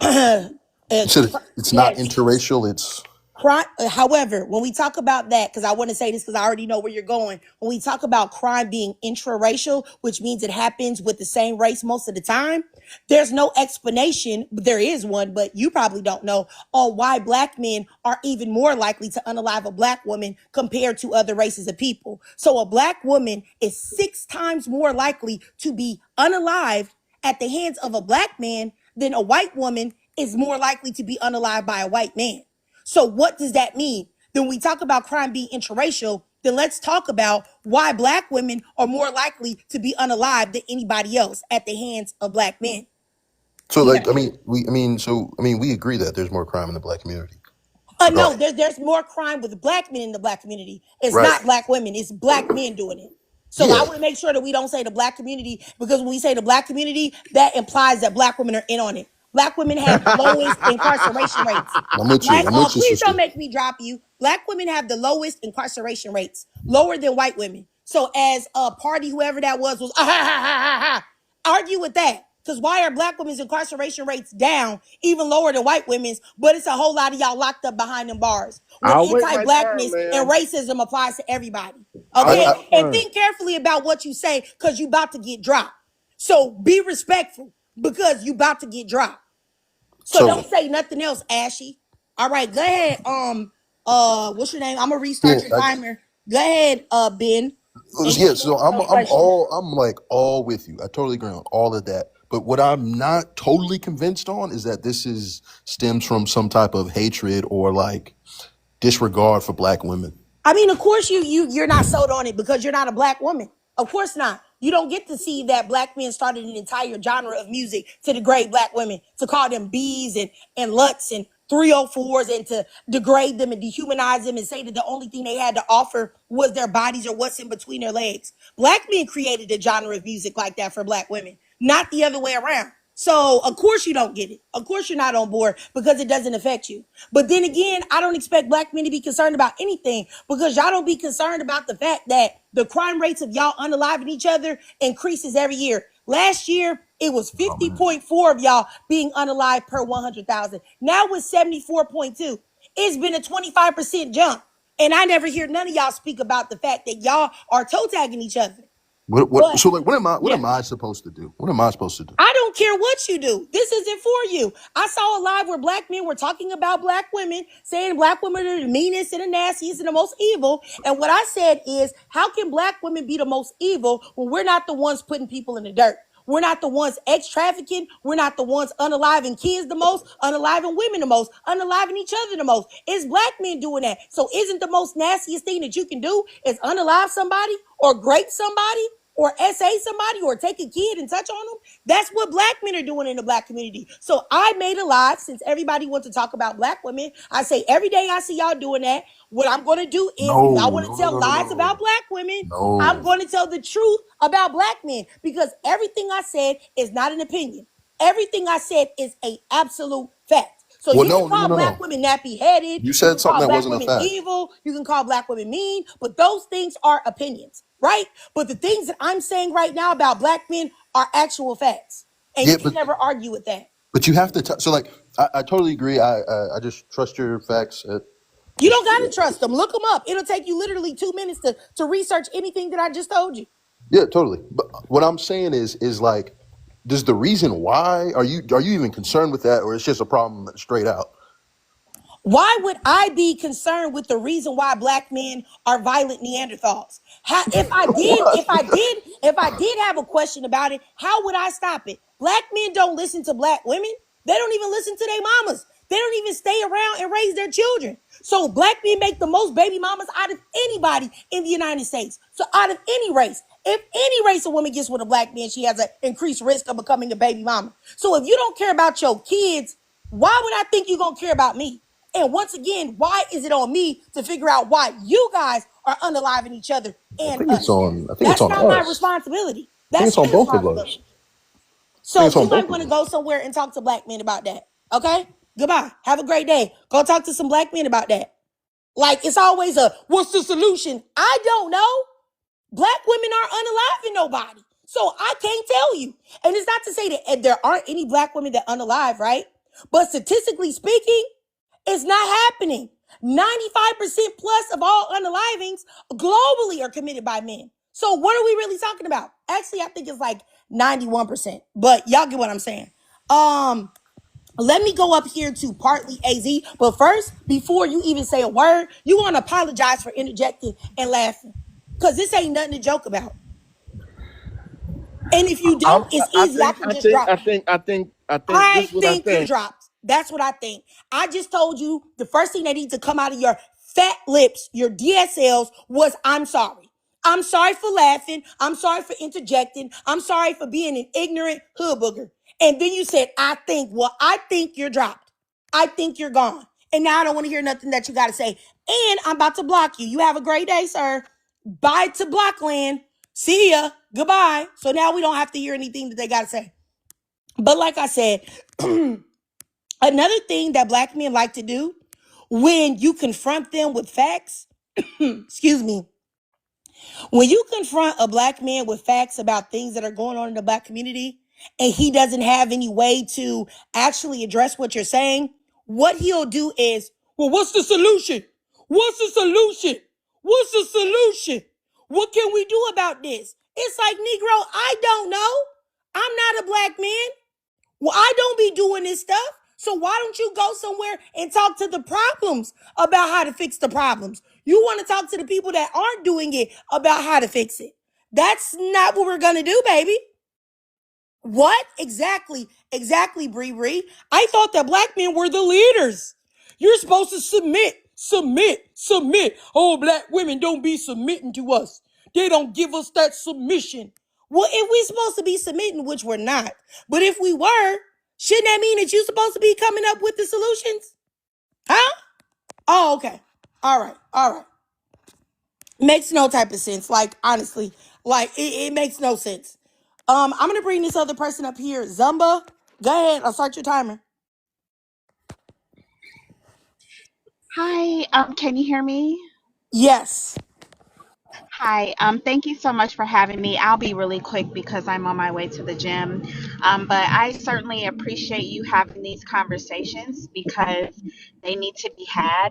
You said it's not Yes. interracial. It's. Crime, however, when we talk about that, because I want to say this because I already know where you're going. When we talk about crime being intraracial, which means it happens with the same race most of the time, there's no explanation. There is one, but you probably don't know on why black men are even more likely to unalive a black woman compared to other races of people. So a black woman is 6 times more likely to be unalived at the hands of a black man than a white woman is more likely to be unalived by a white man. So what does that mean? Then we talk about crime being interracial, then let's talk about why black women are more likely to be unalived than anybody else at the hands of black men. So, Yeah. like, we agree that there's more crime in the black community. No, Regardless. there's more crime with black men in the black community. It's Right. not black women, it's black men doing it. So I Yeah. want to make sure that we don't say the black community, because when we say the black community, that implies that black women are in on it. Black women have the lowest incarceration rates. I'm with you. I'm with you, Please sister. don't make me drop you. Black women have the lowest incarceration rates, lower than white women. So as a party, whoever that was argue with that. Because why are black women's incarceration rates down, even lower than white women's, but it's a whole lot of y'all locked up behind them bars when I'll wait my turn, anti-blackness and man. racism applies to everybody? I'll wait Okay? I my And turn. think carefully about what you say, because you about to get dropped. So be respectful, because you about to get dropped. So so don't say nothing else, Ashy. All right, go ahead. What's your name? I'm gonna yeah. restart your timer. Go ahead, Ben. And you Yeah, can so answer those questions. I'm like all with you. I totally agree on all of that. But what I'm not totally convinced on is that this is stems from some type of hatred or like disregard for black women. I mean, of course you're not sold on it because you're not a black woman. Of course not. You don't get to see that black men started an entire genre of music to degrade black women, to call them bees and luts and 304s, and to degrade them and dehumanize them and say that the only thing they had to offer was their bodies or what's in between their legs. Black men created a genre of music like that for black women, not the other way around. So of course you don't get it. Of course you're not on board because it doesn't affect you. But then again, I don't expect black men to be concerned about anything, because y'all don't be concerned about the fact that the crime rates of y'all unaliving each other increases every year. Last year, it was 50.4 of y'all being unalived per 100,000. Now it's 74.2. it's been a 25% jump. And I never hear none of y'all speak about the fact that y'all are toe tagging each other. What? But So like, what yeah. am I supposed to do? What am I supposed to do? I don't care what you do. This isn't for you. I saw a live where black men were talking about black women, saying black women are the meanest and the nastiest and the most evil. And what I said is, how can black women be the most evil when we're not the ones putting people in the dirt? We're not the ones ex-trafficking. We're not the ones unaliving kids the most, unaliving women the most, unaliving each other the most. It's black men doing that. So isn't the most nastiest thing that you can do is unalive somebody or grape somebody? Or SA somebody or take a kid and touch on them. That's what black men are doing in the black community. So I made a live since everybody wants to talk about black women. I say every day I see y'all doing that. What I'm going to do is if y'all No, want to no, no, tell no, no, lies no. about black women, I'm No. going to tell the truth about black men because everything I said is not an opinion. Everything I said is a absolute fact. So Well, you can no, no, no, call no, black no. women nappy-headed. You You said can something call that black wasn't a women fact. evil. You can call black women mean. But those things are opinions, right? But the things that I'm saying right now about black men are actual facts. And Yeah, you can never argue with that. but you have to. So like, I totally agree. I just trust your facts. You don't Just got to trust them. Look them up. It'll take you literally 2 minutes to research anything that I just told you. yeah, totally. But what I'm saying is like, does the reason why are you even concerned with that, or it's just a problem straight out? Why would I be concerned with the reason why black men are violent Neanderthals? If I did, What? if I did have a question about it, how would I stop it? Black men don't listen to black women. They don't even listen to their mamas. They don't even stay around and raise their children. So black men make the most baby mamas out of anybody in the United States. So out of any race, if any race of woman gets with a black man, she has an increased risk of becoming a baby mama. So if you don't care about your kids, why would I think you're going to care about me? And once again, why is it on me to figure out why you guys are unaliving each other I and think it's us? on. I think it's That's on not my us. responsibility. I think That's it's on your both of us. responsibility. I think So it's on you might both want of to us. go somewhere and talk to black men about that. Okay? Goodbye. Have a great day. Go talk to some black men about that. Like it's always what's the solution? I don't know. Black women aren't unaliving nobody. So I can't tell you. And it's not to say that there aren't any black women that unalive, right? But statistically speaking, it's not happening. 95% plus of all unalivings globally are committed by men. So what are we really talking about? Actually, I think it's like 91%. But y'all get what I'm saying. Let me go up here to partly AZ. But first, before you even say a word, you want to apologize for interjecting and laughing. Because this ain't nothing to joke about. And if you don't, it's I easy. I think can just drop you. I think this I is what I think you're think. dropped. That's what I think. I just told you the first thing that needs to come out of your fat lips, your DSLs, was I'm sorry. I'm sorry for laughing. I'm sorry for interjecting. I'm sorry for being an ignorant hood booger. And then you said, I think. Well, I think you're dropped. I think you're gone. And now I don't want to hear nothing that you got to say. And I'm about to block you. You have a great day, sir. Bye to Blockland. See ya. Goodbye. So now we don't have to hear anything that they got to say. But like I said, another thing that black men like to do when you confront them with facts, excuse me, when you confront a black man with facts about things that are going on in the black community and he doesn't have any way to actually address what you're saying, what he'll do is, well, what's the solution? What's the solution? What's the solution? What can we do about this? It's like, Negro, I don't know. I'm not a black man. Well, I don't be doing this stuff. So why don't you go somewhere and talk to the problems about how to fix the problems? You want to talk to the people that aren't doing it about how to fix it. That's not what we're going to do, baby. What? Exactly. Exactly, Bree Bree. I thought that black men were the leaders. You're supposed to submit. Oh, black women don't be submitting to us. They don't give us that submission. Well, if we're supposed to be submitting, which we're not, but if we were, shouldn't that mean that you're supposed to be coming up with the solutions? Huh? Oh, okay. All right. All right. Makes no type of sense. Like, honestly, like it makes no sense. I'm gonna bring this other person up here. Zumba, go ahead. I'll start your timer. Hi, can you hear me? Yes. Hi, thank you so much for having me. I'll be really quick because I'm on my way to the gym. But I certainly appreciate you having these conversations because they need to be had.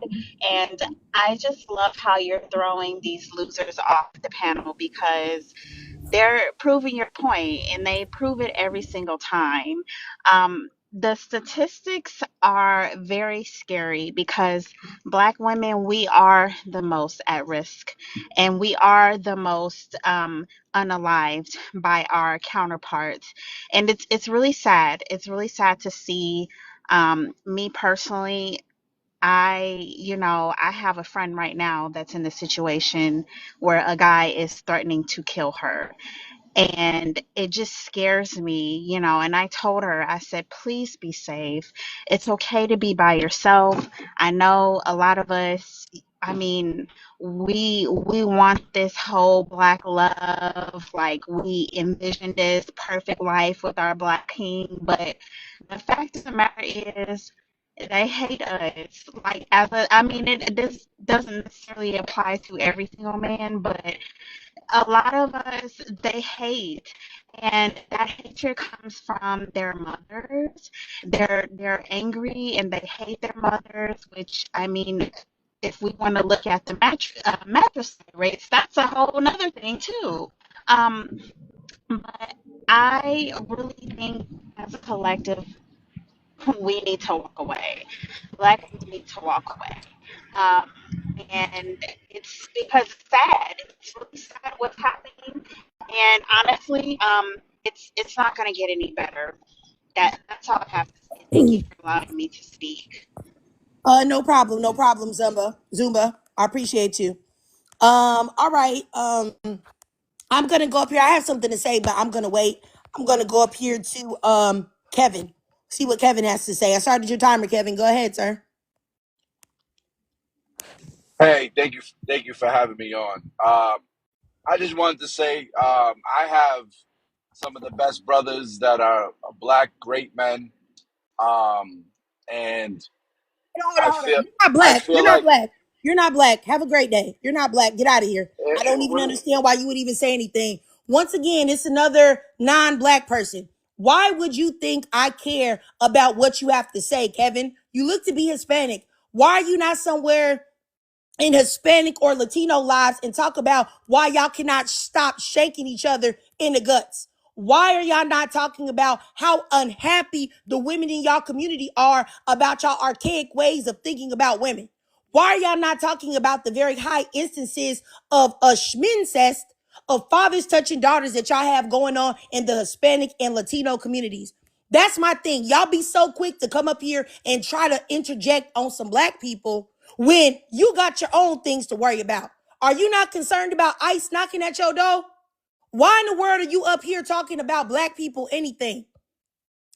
And I just love how you're throwing these losers off the panel because they're proving your point and they prove it every single time. The statistics are very scary because Black women, we are the most at risk and we are the most unalived by our counterparts. And it's really sad. It's really sad to see me personally. I have a friend right now that's in the situation where a guy is threatening to kill her, and it just scares me. And I told her, I said, please be safe. It's okay to be by yourself. I know a lot of us, I mean, we want this whole Black love, like we envision this perfect life with our Black king, but the fact of the matter is they hate us. Like, I mean, this doesn't necessarily apply to every single man, but a lot of us, they hate, and that hatred comes from their mothers. They're angry and they hate their mothers, which, I mean, if we want to look at the matricide rates, that's a whole nother thing too. um but I really think as a collective we need to walk away. Black people need to walk away. Um, and it's because it's sad. It's really sad what's happening. And honestly, it's not going to get any better. That's all I have to say. Thank you for allowing me to speak. No problem, no problem, Zumba. I appreciate you. All right. I'm gonna go up here. I have something to say, but I'm gonna wait. I'm gonna go up here to Kevin. See what Kevin has to say. I started your timer, Kevin. Go ahead, sir. Hey, thank you for having me on. I just wanted to say I have some of the best brothers that are Black, great men, and Hold I on, hold on. feel You're not I black. You're feel not like black. You're not black. Have a great day. You're not black. Get out of here. I don't even what, understand why you would even say anything. Once again, it's another non-black person. Why would you think I care about what you have to say, Kevin? You look to be Hispanic. Why are you not somewhere in Hispanic or Latino lives and talk about why y'all cannot stop shaking each other in the guts? Why are y'all not talking about how unhappy the women in y'all community are about y'all archaic ways of thinking about women? Why are y'all not talking about the very high instances of a schmincest, of fathers touching daughters that y'all have going on in the Hispanic and Latino communities? That's my thing. Y'all be so quick to come up here and try to interject on some black people when you got your own things to worry about. Are you not concerned about ICE knocking at your door? Why in the world are you up here talking about black people anything?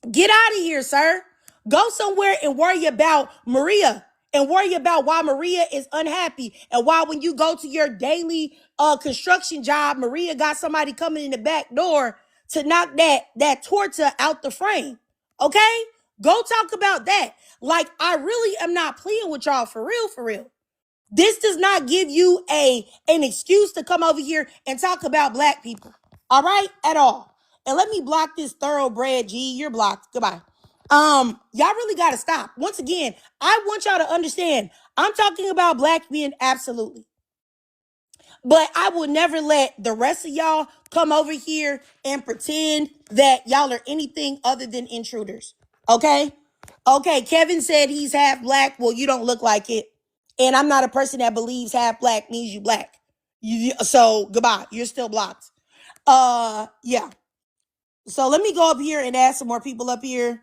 Get out of here, sir. Go somewhere and worry about Maria and worry about why Maria is unhappy and why when you go to your daily construction job, Maria got somebody coming in the back door to knock that torta out the frame. Okay? Go talk about that. Like, I really am not playing with y'all for real, for real. This does not give you an excuse to come over here and talk about black people. All right? At all. And let me block this thoroughbred G. You're blocked. Goodbye. Y'all really gotta stop. Once again, I want y'all to understand. I'm talking about black men, absolutely. But I will never let the rest of y'all come over here and pretend that y'all are anything other than intruders. Okay? Okay, Kevin said he's half black. Well, you don't look like it. And I'm not a person that believes half black means you black. So goodbye. You're still blocked. Yeah. So let me go up here and add some more people up here.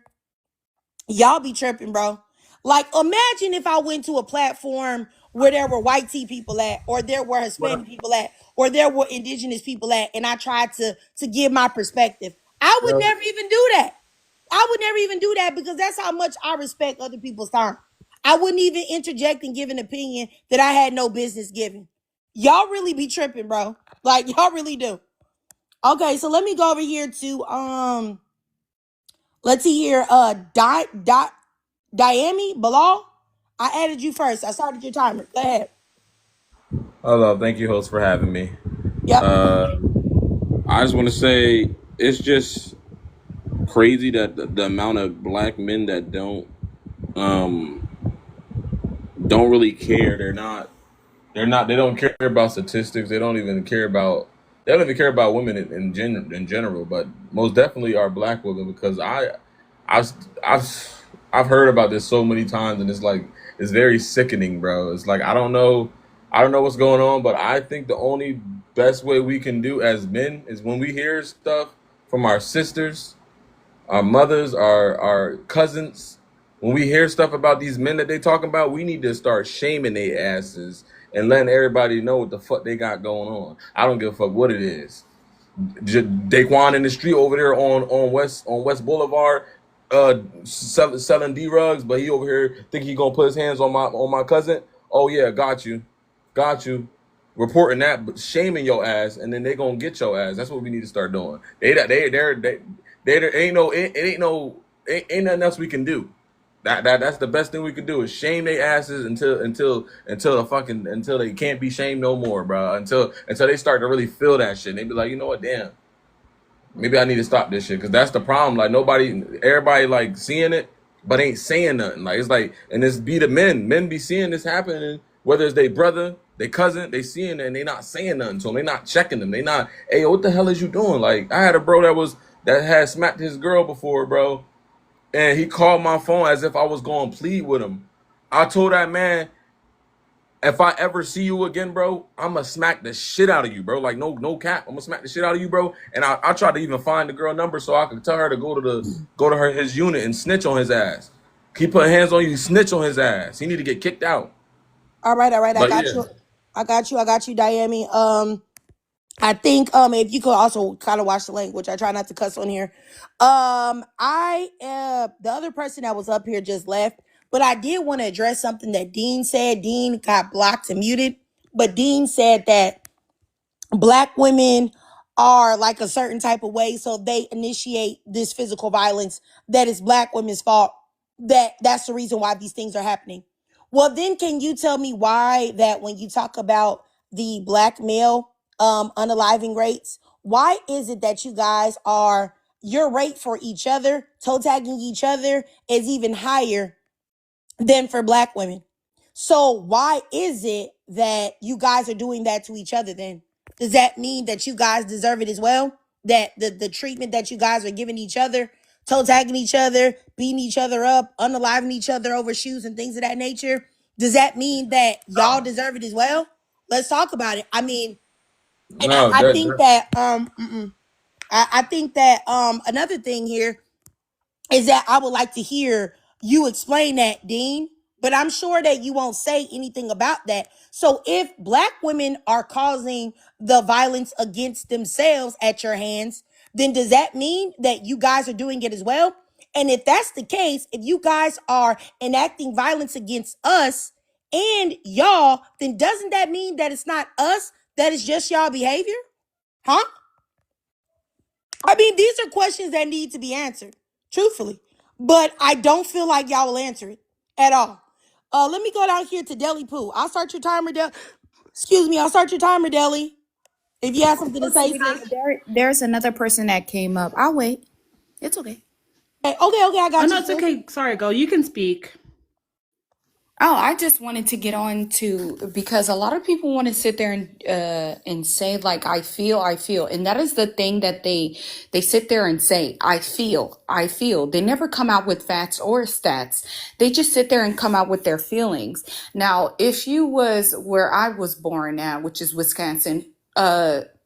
Y'all be tripping, bro. Like, imagine if I went to a platform where there were white tea people at, or there were Hispanic people at, or there were indigenous people at, and I tried to give my perspective. I would never even do that. I would never even do that because that's how much I respect other people's time. I wouldn't even interject and give an opinion that I had no business giving. Y'all really be tripping, bro. Like, y'all really do. Okay, so let me go over here to let's see here. Diami Bilal. I added you first. I started your timer. Go ahead. Hello, thank you, host, for having me. Yep. I just want to say it's just crazy that the amount of black men that um don't really care. They don't care about statistics. They don't even care about. They don't even care about women in general. But most definitely are black women because I've I've heard about this so many times and it's like it's very sickening, bro. It's like I don't know what's going on, but I think the only best way we can do as men is when we hear stuff from our sisters, our mothers, our cousins. When we hear stuff about these men that they talking about, we need to start shaming their asses and letting everybody know what the fuck they got going on. I don't give a fuck what it is. Daquan in the street over there on West Boulevard, selling D rugs, but he over here think he gonna put his hands on my cousin. Oh yeah, got you. Reporting that, but shaming your ass, and then they gonna get your ass. That's what we need to start doing. They ain't no ain't nothing else we can do. That's the best thing we can do is shame their asses until they can't be shamed no more, bro. Until they start to really feel that shit. And they be like, you know what, damn, maybe I need to stop this shit because that's the problem. Like everybody like seeing it, but ain't saying nothing. Like it's like, and it's be the men. Men be seeing this happening, whether it's their brother, their cousin, they seeing it and they not saying nothing to them. They not checking them. They not, hey, what the hell is you doing? Like I had a bro that had smacked his girl before, bro. And he called my phone as if I was going to plead with him. I told that man, if I ever see you again, bro, I'ma smack the shit out of you, bro. Like no cap. I'ma smack the shit out of you, bro. And I tried to even find the girl number so I could tell her to go to his unit and snitch on his ass. Keep putting hands on you, snitch on his ass. He need to get kicked out. All right. I But got yeah. you. I got you, Diami. I think if you could also kind of watch the language. I try not to cuss on here. The other person that was up here just left, but I did want to address something that Dean said. Dean got blocked and muted, but Dean said that black women are like a certain type of way, so they initiate this physical violence that is black women's fault. That's the reason why these things are happening. Well, then can you tell me why that when you talk about the black male unaliving rates, why is it that you guys are your rate for each other, toe tagging each other is even higher than for black women? So why is it that you guys are doing that to each other then? Does that mean that you guys deserve it as well? That the treatment that you guys are giving each other, toe tagging each other, beating each other up, unaliving each other over shoes and things of that nature, does that mean that y'all deserve it as well? Let's talk about it. I mean, and No, I think that I think that another thing here is that I would like to hear you explain that, Dean. But I'm sure that you won't say anything about that. So if black women are causing the violence against themselves at your hands, then does that mean that you guys are doing it as well? And if that's the case, if you guys are enacting violence against us and y'all, then doesn't that mean that it's not us, that it's just y'all behavior? Huh? I mean, these are questions that need to be answered, truthfully. But I don't feel like y'all will answer it at all. Let me go down here to Deli Poo. I'll start your timer, Excuse me, I'll start your timer, Deli. If you have something to say, sis. There's another person that came up. I'll wait. It's okay. Okay, I got Oh you. no, it's okay. Sorry, go. You can speak. Oh, I just wanted to get on to because a lot of people want to sit there and say like I feel, and that is the thing that they sit there and say I feel. They never come out with facts or stats. They just sit there and come out with their feelings. Now, if you was where I was born at, which is Wisconsin,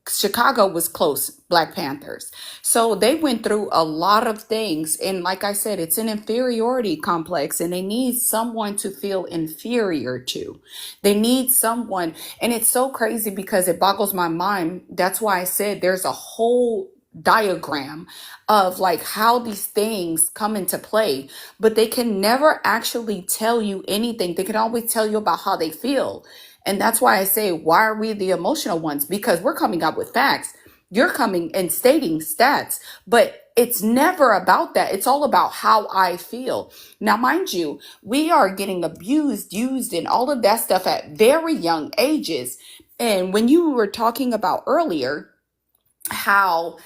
Chicago was close, Black Panthers. So they went through a lot of things. And like I said, it's an inferiority complex and they need someone to feel inferior to. They need someone. And it's so crazy because it boggles my mind. That's why I said there's a whole diagram of like how these things come into play, but they can never actually tell you anything. They can always tell you about how they feel. And that's why I say, why are we the emotional ones? Because we're coming up with facts. You're coming and stating stats, but it's never about that. It's all about how I feel. Now, mind you, we are getting abused, used, and all of that stuff at very young ages. And when you were talking about earlier how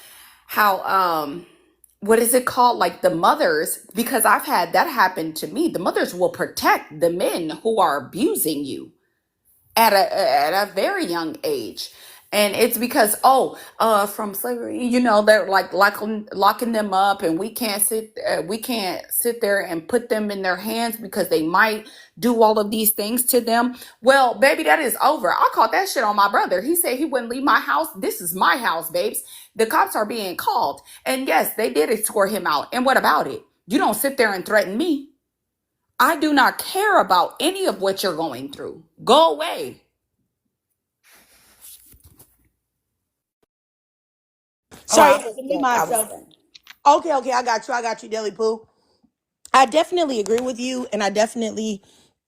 what is it called, like the mothers, because I've had that happen to me, the mothers will protect the men who are abusing you at a very young age. And it's because, from slavery, they're like locking them up, and we can't sit there and put them in their hands because they might do all of these things to them. Well, baby, that is over. I caught that shit on my brother. He said he wouldn't leave my house. This is my house, babes. The cops are being called. And yes, they did escort him out. And what about it? You don't sit there and threaten me. I do not care about any of what you're going through. Go away. Sorry, I I had was to mute saying, I was myself. saying. Okay, I got you, Deli Pooh. I definitely agree with you, and I definitely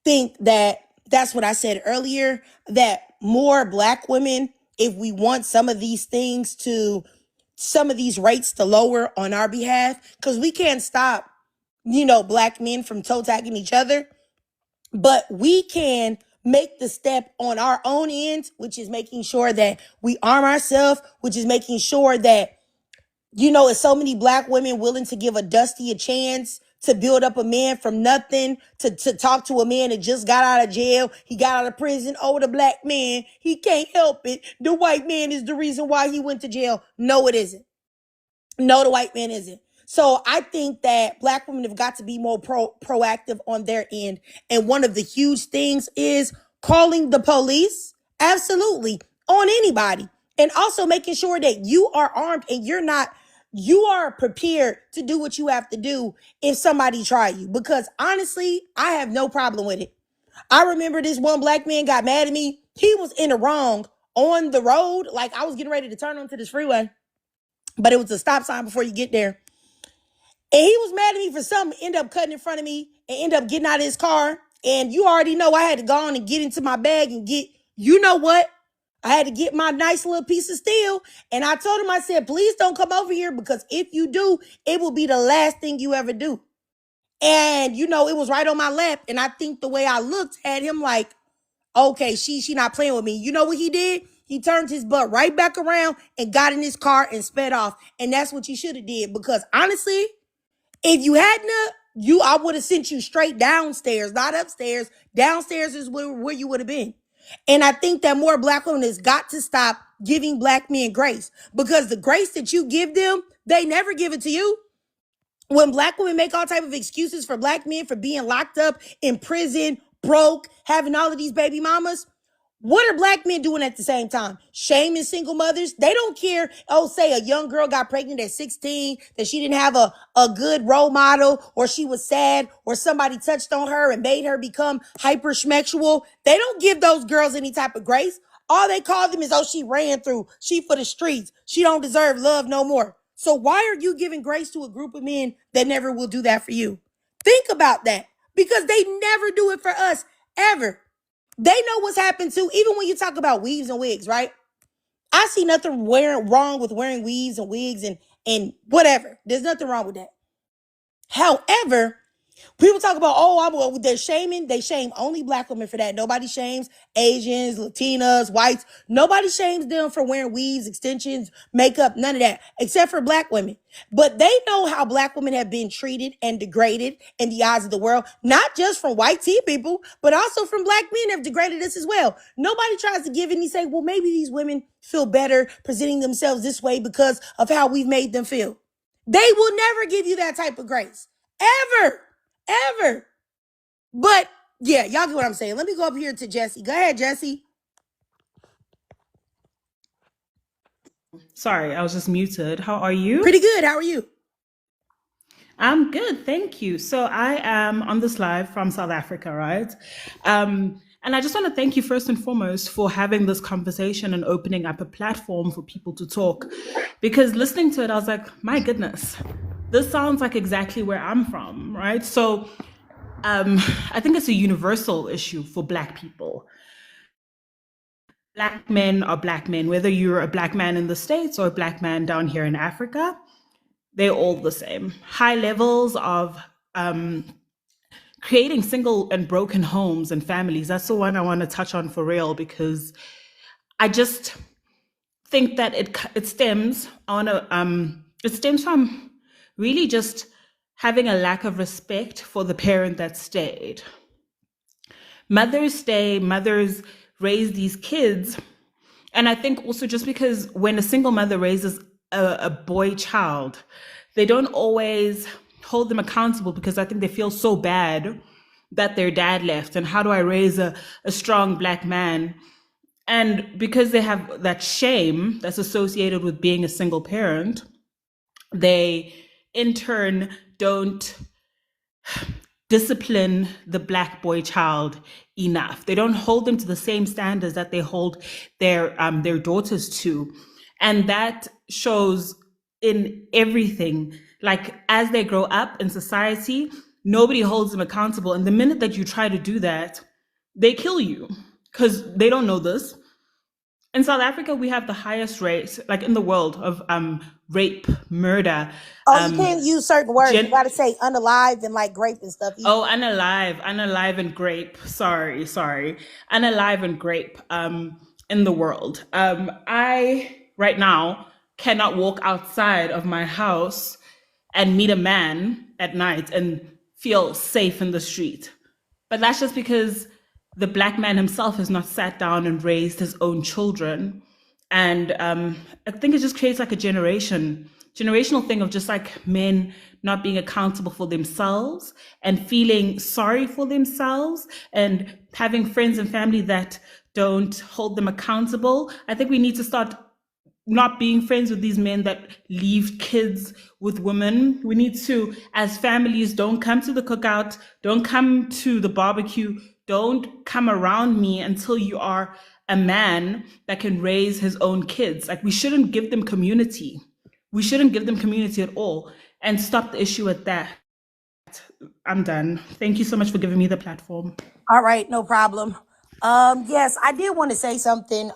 think that that's what I said earlier, that more Black women, if we want some of these rates to lower on our behalf, because we can't stop, Black men from toe tagging each other, but we can make the step on our own end, which is making sure that we arm ourselves, which is making sure that it's so many Black women willing to give a Dusty a chance to build up a man from nothing, to talk to a man that just got out of jail. He got out of prison. Oh, the Black man, he can't help it. The white man is the reason why he went to jail. No, it isn't. No, the white man isn't. So I think that Black women have got to be more proactive on their end. And one of the huge things is calling the police. Absolutely. On anybody. And also making sure that you are armed and you are prepared to do what you have to do if somebody try you. Because honestly, I have no problem with it. I remember this one Black man got mad at me. He was in the wrong on the road. Like I was getting ready to turn onto this freeway, but it was a stop sign before you get there. And he was mad at me for something, end up cutting in front of me and end up getting out of his car. And you already know I had to go on and get into my bag and get, you know what? I had to get my nice little piece of steel. And I told him, I said, please don't come over here, because if you do, it will be the last thing you ever do. And, it was right on my lap. And I think the way I looked had him like, okay, she not playing with me. You know what he did? He turned his butt right back around and got in his car and sped off. And that's what you should have did. Because honestly, if you hadn't, I would have sent you straight downstairs, not upstairs. Downstairs is where you would have been. And I think that more Black women has got to stop giving Black men grace, because the grace that you give them, they never give it to you. When Black women make all type of excuses for Black men for being locked up in prison, broke, having all of these baby mamas, what are Black men doing at the same time? Shaming single mothers? They don't care. Oh, say a young girl got pregnant at 16, that she didn't have a good role model, or she was sad, or somebody touched on her and made her become hypersexual. They don't give those girls any type of grace. All they call them is, oh, she ran through. She for the streets. She don't deserve love no more. So why are you giving grace to a group of men that never will do that for you? Think about that, because they never do it for us, ever. They know what's happened too. Even when you talk about weaves and wigs, right? I see nothing wrong with wearing weaves and wigs and whatever. There's nothing wrong with that. However, people talk about, they're shaming. They shame only Black women for that. Nobody shames Asians, Latinas, whites. Nobody shames them for wearing weaves, extensions, makeup, none of that, except for Black women. But they know how Black women have been treated and degraded in the eyes of the world, not just from white tea people, but also from Black men have degraded us as well. Nobody tries to give any say, well, maybe these women feel better presenting themselves this way because of how we've made them feel. They will never give you that type of grace. Ever. But yeah, y'all get what I'm saying. Let me go up here to Jesse. Go ahead, Jesse. Sorry, I was just muted. How are you? Pretty good. How are you? I'm good, thank you. So I am on this live from South Africa, right? And I just want to thank you first and foremost for having this conversation and opening up a platform for people to talk. Because listening to it, I was like, my goodness, this sounds like exactly where I'm from, right? So I think it's a universal issue for Black people. Black men are Black men, whether you're a Black man in the States or a Black man down here in Africa, they're all the same. High levels of creating single and broken homes and families. That's the one I want to touch on for real, because I just think that it stems on it stems from really just having a lack of respect for the parent that stayed. Mothers stay, mothers raise these kids. And I think also just because when a single mother raises a boy child, they don't always hold them accountable because I think they feel so bad that their dad left. And how do I raise a strong Black man? And because they have that shame that's associated with being a single parent, they in turn don't discipline the Black boy child enough. They don't hold them to the same standards that they hold their daughters to. And that shows in everything. Like as they grow up in society, nobody holds them accountable. And the minute that you try to do that, they kill you because they don't know this. In South Africa, we have the highest rate, like in the world, of rape, murder. Oh, you can't use certain words. You got to say unalive and like grape and stuff. Unalive and grape. Sorry. Unalive and grape in the world. I, right now, cannot walk outside of my house and meet a man at night and feel safe in the street. But that's just because the Black man himself has not sat down and raised his own children. And I think it just creates like a generational thing of just like men not being accountable for themselves and feeling sorry for themselves and having friends and family that don't hold them accountable. I think we need to start not being friends with these men that leave kids with women. We need to, as families, don't come to the cookout, don't come to the barbecue, don't come around me until you are a man that can raise his own kids. Like we shouldn't give them community. We shouldn't give them community at all and stop the issue at that. I'm done. Thank you so much for giving me the platform. All right, no problem. Yes, I did want to say something.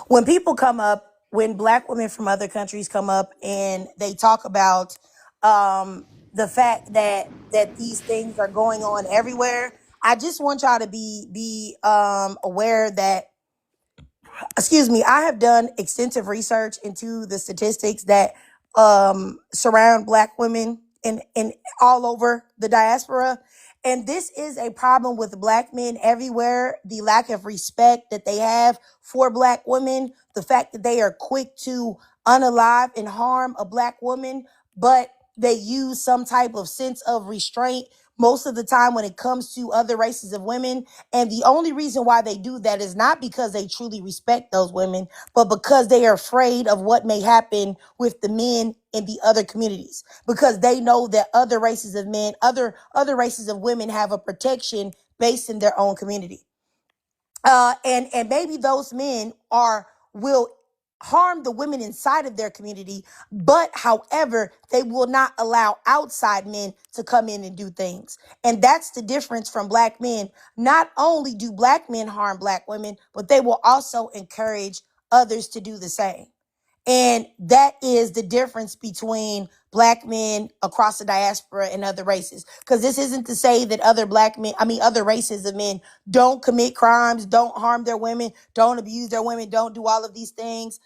When people come up, when Black women from other countries come up and they talk about the fact that these things are going on everywhere, I just want y'all to be aware that, excuse me, I have done extensive research into the statistics that surround Black women in all over the diaspora. And this is a problem with Black men everywhere. The lack of respect that they have for Black women, the fact that they are quick to unalive and harm a Black woman, but they use some type of sense of restraint most of the time when it comes to other races of women. And the only reason why they do that is not because they truly respect those women, but because they are afraid of what may happen with the men in the other communities, because they know that other races of men, other races of women have a protection based in their own community. And maybe those men will harm the women inside of their community, but however, they will not allow outside men to come in and do things. And that's the difference from Black men. Not only do Black men harm Black women, but they will also encourage others to do the same. And that is the difference between Black men across the diaspora and other races. Because this isn't to say that other races of men don't commit crimes, don't harm their women, don't abuse their women, don't do all of these things.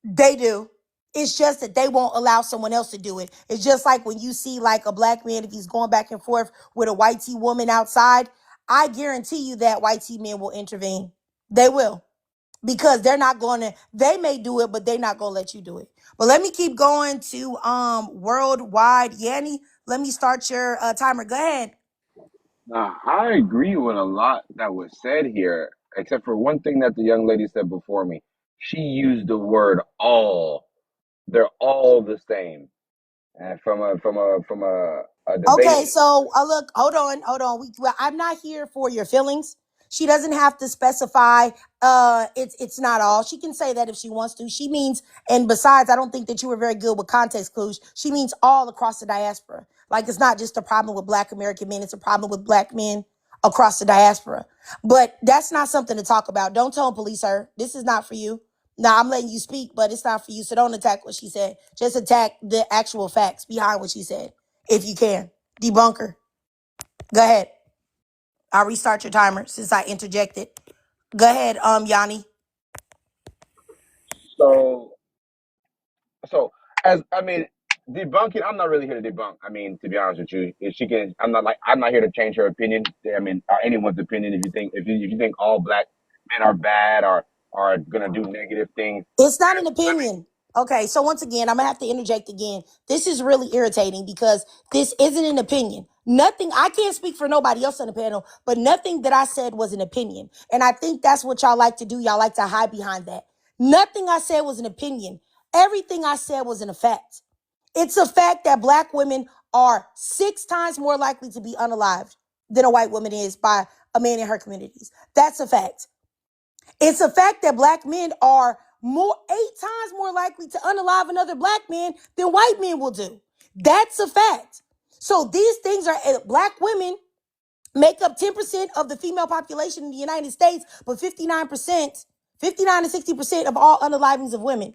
They do. It's just that they won't allow someone else to do it. It's just like when you see like a Black man, if he's going back and forth with a white T woman outside, I guarantee you that white T men will intervene. They will. Because they may do it, but they're not going to let you do it. But let me keep going to worldwide. Yanni, let me start your timer. Go ahead. I agree with a lot that was said here, except for one thing that the young lady said before me. She used the word all. They're all the same. And from a Okay, debate. so look, hold on. I'm not here for your feelings. She doesn't have to specify. It's not all. She can say that if she wants to. She means, and besides, I don't think that you were very good with context clues. She means all across the diaspora. Like it's not just a problem with Black American men. It's a problem with Black men across the diaspora. But that's not something to talk about. Don't tone police her. This is not for you. Now I'm letting you speak, but it's not for you. So don't attack what she said. Just attack the actual facts behind what she said. If you can. Debunker. Go ahead. I'll restart your timer since I interjected. Go ahead, Yanni. So so as I mean, debunking. I'm not really here to debunk. I mean, to be honest with you, if she can, I'm not here to change her opinion. I mean, or anyone's opinion. If you think all black men are bad or are gonna do negative things, It's not an opinion. Okay, so once again, I'm gonna have to interject again. This is really irritating because this isn't an opinion. Nothing, I can't speak for nobody else on the panel, but nothing that I said was an opinion. And I think that's what y'all like to do. Y'all like to hide behind that. Nothing I said was an opinion. Everything I said was an fact. It's a fact that black women are 6 times more likely to be unalived than a white woman is by a man in her communities. That's a fact. It's a fact that black men are 8 times more likely to unalive another black man than white men will do. That's a fact. So these things are, black women make up 10% of the female population in the United States, but 59 to 60% of all unalivings of women.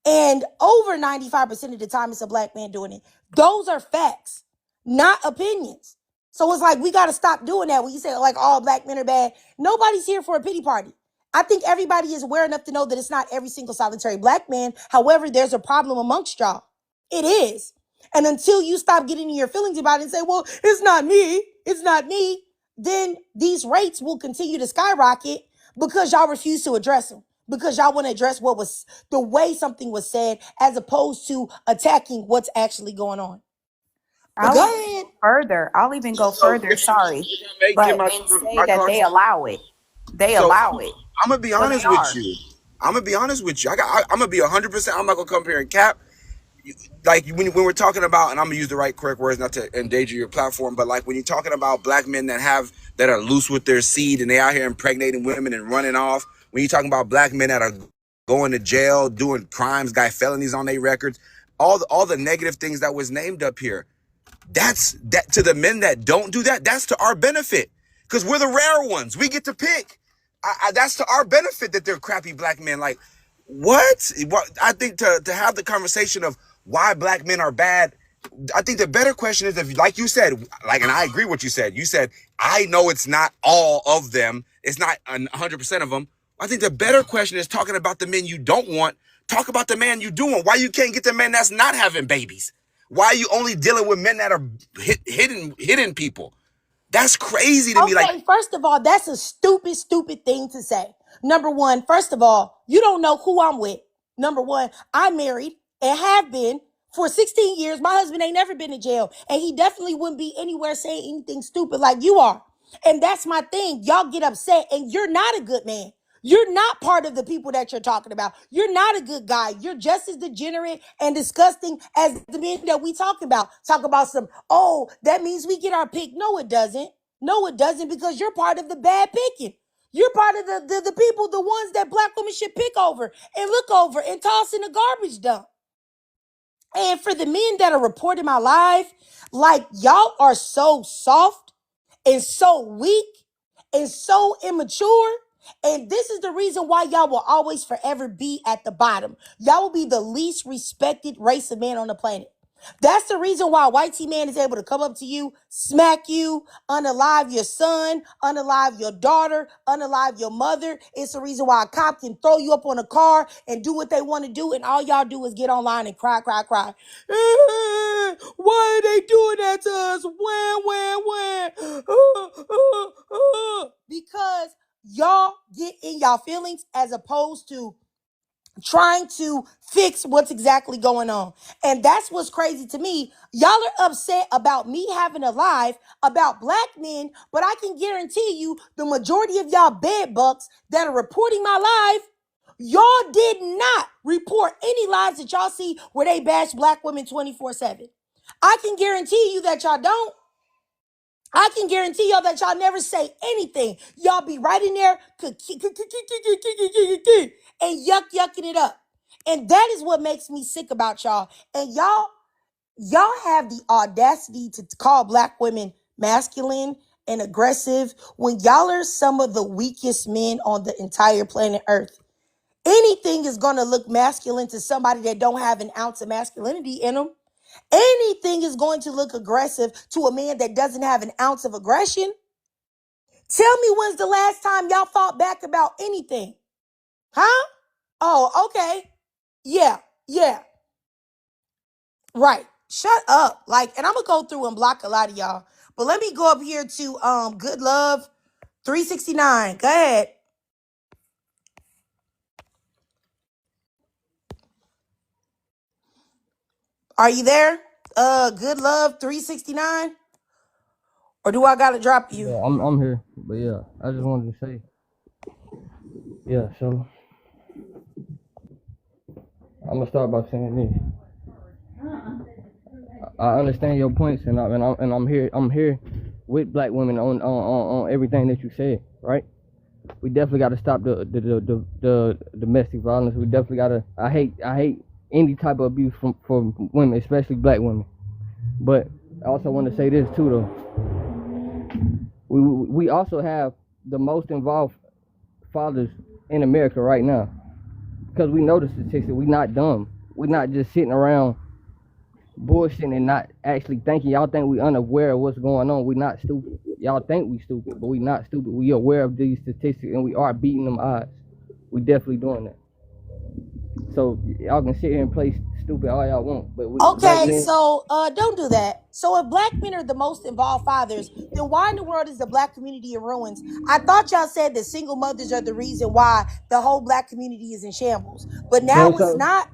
And over 95% of the time, it's a black man doing it. Those are facts, not opinions. So it's like, we got to stop doing that. When you say like all black men are bad, nobody's here for a pity party. I think everybody is aware enough to know that it's not every single solitary black man. However, there's a problem amongst y'all. It is. And until you stop getting in your feelings about it and say, well, it's not me, then these rates will continue to skyrocket because y'all refuse to address them. Because y'all want to address what was the way something was said as opposed to attacking what's actually going on. But I'll go even ahead. go further. I'll even go So further. Sorry, if I may get but and say my that they contribution. allow it. They So allow it, I'm gonna be but they honest with are. you. I'm gonna be honest with you. I'm gonna be 100%. I'm not gonna come here and cap. Like when we're talking about, and I'm gonna use the right correct words not to endanger your platform, but like when you're talking about black men that are loose with their seed and they out here impregnating women and running off. When you're talking about black men that are going to jail, doing crimes, felonies on their records, all the negative things that was named up here. That to the men that don't do that. That's to our benefit because we're the rare ones. We get to pick. That's to our benefit that they're crappy black men. Like what? I think to have the conversation of why black men are bad. I think the better question is if, like you said, and I agree with what you said. You said I know it's not all of them. It's not 100% of them. I think the better question is talking about the men you don't want. Talk about the man you do want. Why you can't get the man that's not having babies? Why are you only dealing with men that are hidden people? That's crazy to me. Like, Okay, first of all, that's a stupid thing to say. Number one, first of all, you don't know who I'm with. Number one, I'm married and have been for 16 years. My husband ain't never been in jail, and he definitely wouldn't be anywhere saying anything stupid like you are. And that's my thing. Y'all get upset, and you're not a good man. You're not part of the people that you're talking about. You're not a good guy. You're just as degenerate and disgusting as the men that we talk about. Talk about some, oh, that means we get our pick. No, it doesn't. No, it doesn't, because you're part of the bad picking. You're part of the people, the ones that black women should pick over and look over and toss in the garbage dump. And for the men that are reporting my life, like y'all are so soft and so weak and so immature. And this is the reason why y'all will always forever be at the bottom. Y'all will be the least respected race of man on the planet. That's the reason why a white T-man is able to come up to you, smack you, unalive your son, unalive your daughter, unalive your mother. It's the reason why a cop can throw you up on a car and do what they want to do, and all y'all do is get online and cry. Why are they doing that to us? When? Because y'all get in y'all feelings as opposed to trying to fix what's exactly going on. And that's what's crazy to me. Y'all are upset about me having a live about black men, but I can guarantee you the majority of y'all bed bucks that are reporting my live, y'all did not report any lives that y'all see where they bash black women 24/7. I can guarantee you that y'all don't. I can guarantee y'all that y'all never say anything. Y'all be right in there and yucking it up. And that is what makes me sick about y'all. And y'all have the audacity to call black women masculine and aggressive when y'all are some of the weakest men on the entire planet Earth. Anything is going to look masculine to somebody that don't have an ounce of masculinity in them. Anything is going to look aggressive to a man that doesn't have an ounce of aggression. Tell me when's the last time y'all fought back about anything? Huh? Oh, okay. Yeah, yeah, right. Shut up. Like, and I'm gonna go through and block a lot of y'all. But let me go up here to Good Love 369. Go ahead. Are you there? Good Love 369? Or do I gotta drop you? Yeah, I'm here. But yeah, I just wanted to say, yeah, so I'm gonna start by saying this. I understand your points, and I'm here with black women on everything that you said, right? We definitely got to stop the domestic violence. We definitely got to. I hate any type of abuse from women, especially black women. But I also want to say this too, though. We also have the most involved fathers in America right now, because we know the statistics. We're not dumb. We're not just sitting around bullshitting and not actually thinking. Y'all think we unaware of what's going on. We not stupid. Y'all think we stupid, but we not stupid. We aware of these statistics, and we are beating them odds. We definitely doing that. So y'all can sit here and play stupid all y'all want, but black Okay, men. so don't do that. So if black men are the most involved fathers, then why in the world is the black community in ruins? I thought y'all said that single mothers are the reason why the whole black community is in shambles. But now it's So not.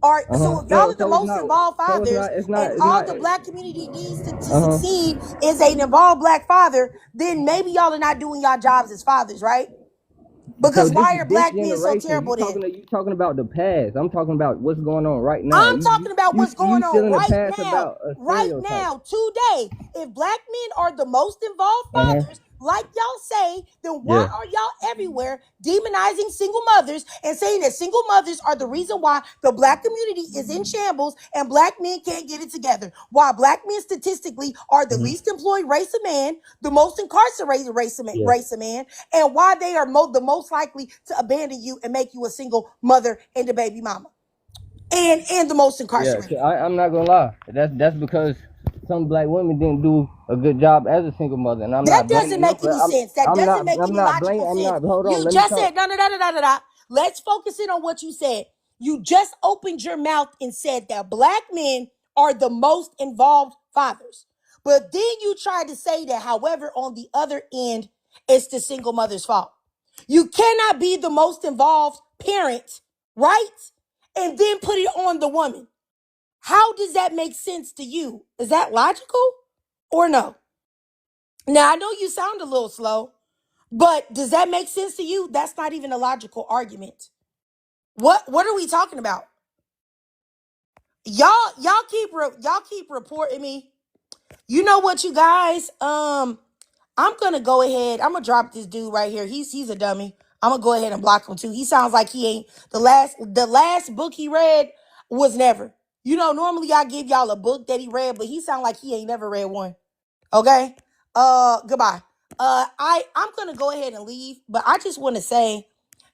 All right, so if y'all are the so it's most not. involved So it's fathers not. and It's all not. the black community needs to Uh huh. succeed is an involved black father, then maybe y'all are not doing y'all jobs as fathers, right? So Because why are this black men so generation, terrible then? you talking about the past. I'm talking about what's going on right now. I'm talking about what's You going still on in the past about a right stereotype. now, today. If black men are the most involved Uh huh. fathers, like y'all say, then why Yeah. are y'all everywhere demonizing single mothers and saying that single mothers are the reason why the black community is in shambles and black men can't get it together? Why black men statistically are the least employed race of man, the most incarcerated Yeah. race of man, and why they are the most likely to abandon you and make you a single mother and a baby mama. And the most Yeah, incarcerated. I'm not gonna lie. That's because some black women didn't do a good job as a single mother, and I'm That not doesn't blaming them. make any sense. That doesn't make I'm any not logical blaming. I'm sense. not. Hold on. You Let me just talk. said, no, no, no, no, no, no, no. Let's focus in on what you said. You just opened your mouth and said that black men are the most involved fathers. But then you tried to say that, however, on the other end, it's the single mother's fault. You cannot be the most involved parent, right? And then put it on the woman. How does that make sense to you? Is that logical or no? Now, I know you sound a little slow, but does that make sense to you? That's not even a logical argument. What are we talking about? Y'all keep reporting me. You know what, you guys? I'm gonna go ahead. I'm gonna drop this dude right here. He's a dummy. I'm gonna go ahead and block him too. He sounds like he ain't the last book he read was never. You know, normally I give y'all a book that he read, but he sound like he ain't never read one. Okay. Goodbye. I'm gonna go ahead and leave, but I just want to say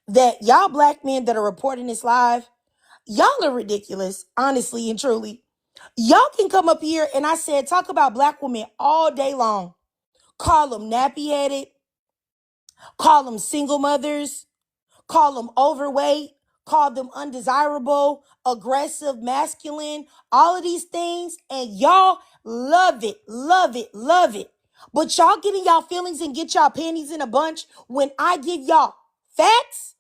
that y'all black men that are reporting this live, y'all are ridiculous, honestly and truly. Y'all can come up here and I said talk about black women all day long. Call them nappy headed, call them single mothers, call them overweight, call them undesirable, aggressive, masculine, all of these things. And y'all love it, love it, love it. But y'all get in y'all feelings and get y'all panties in a bunch when I give y'all facts.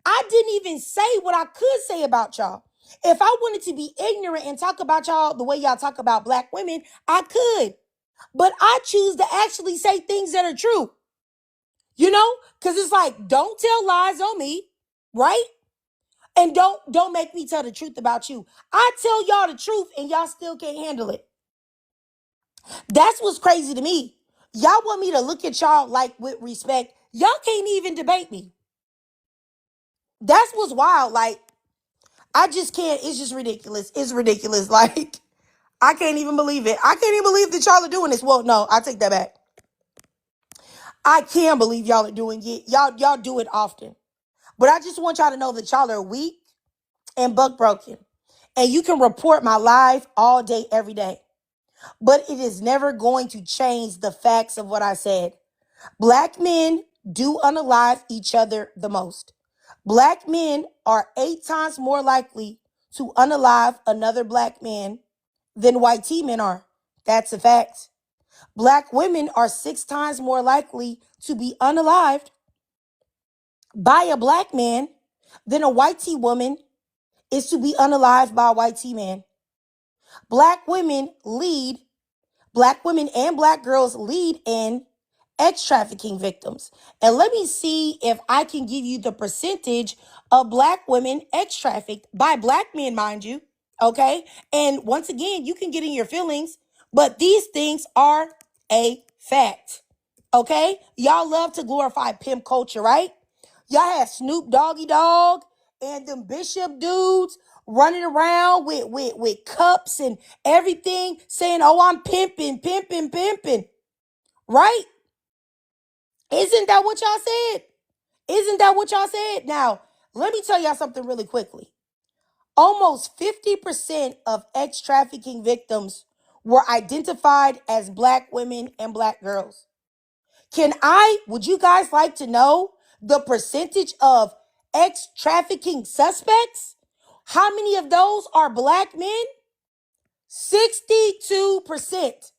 I didn't even say what I could say about y'all. If I wanted to be ignorant and talk about y'all the way y'all talk about black women, I could. But I choose to actually say things that are true. You know? Because it's like, don't tell lies on me, right? And don't make me tell the truth about you. I tell y'all the truth and y'all still can't handle it. That's what's crazy to me. Y'all want me to look at y'all like with respect. Y'all can't even debate me. That's what's wild. Like, I just can't. It's just ridiculous. It's ridiculous. Like, I can't even believe it. I can't even believe that y'all are doing this. Well, no, I take that back. I can believe y'all are doing it. Y'all do it often. But I just want y'all to know that y'all are weak and buck broken. And you can report my life all day, every day. But it is never going to change the facts of what I said. Black men do unalive each other the most. Black men are 8 times more likely to unalive another black man than white T men are. That's a fact. Black women are 6 times more likely to be unalived by a black man than a white T woman is to be unalived by a white T man. Black women and black girls lead in ex trafficking victims. And let me see if I can give you the percentage of black women ex trafficked by black men, mind you. Okay. And once again, you can get in your feelings, but these things are a fact. Okay. Y'all love to glorify pimp culture, right? Y'all had Snoop Doggy Dogg and them Bishop dudes running around with cups and everything saying, oh, I'm pimping. Right? Isn't that what y'all said? Isn't that what y'all said? Now, let me tell y'all something really quickly. Almost 50% of ex trafficking victims were identified as black women and black girls. Would you guys like to know the percentage of ex trafficking suspects? How many of those are black men? 62%.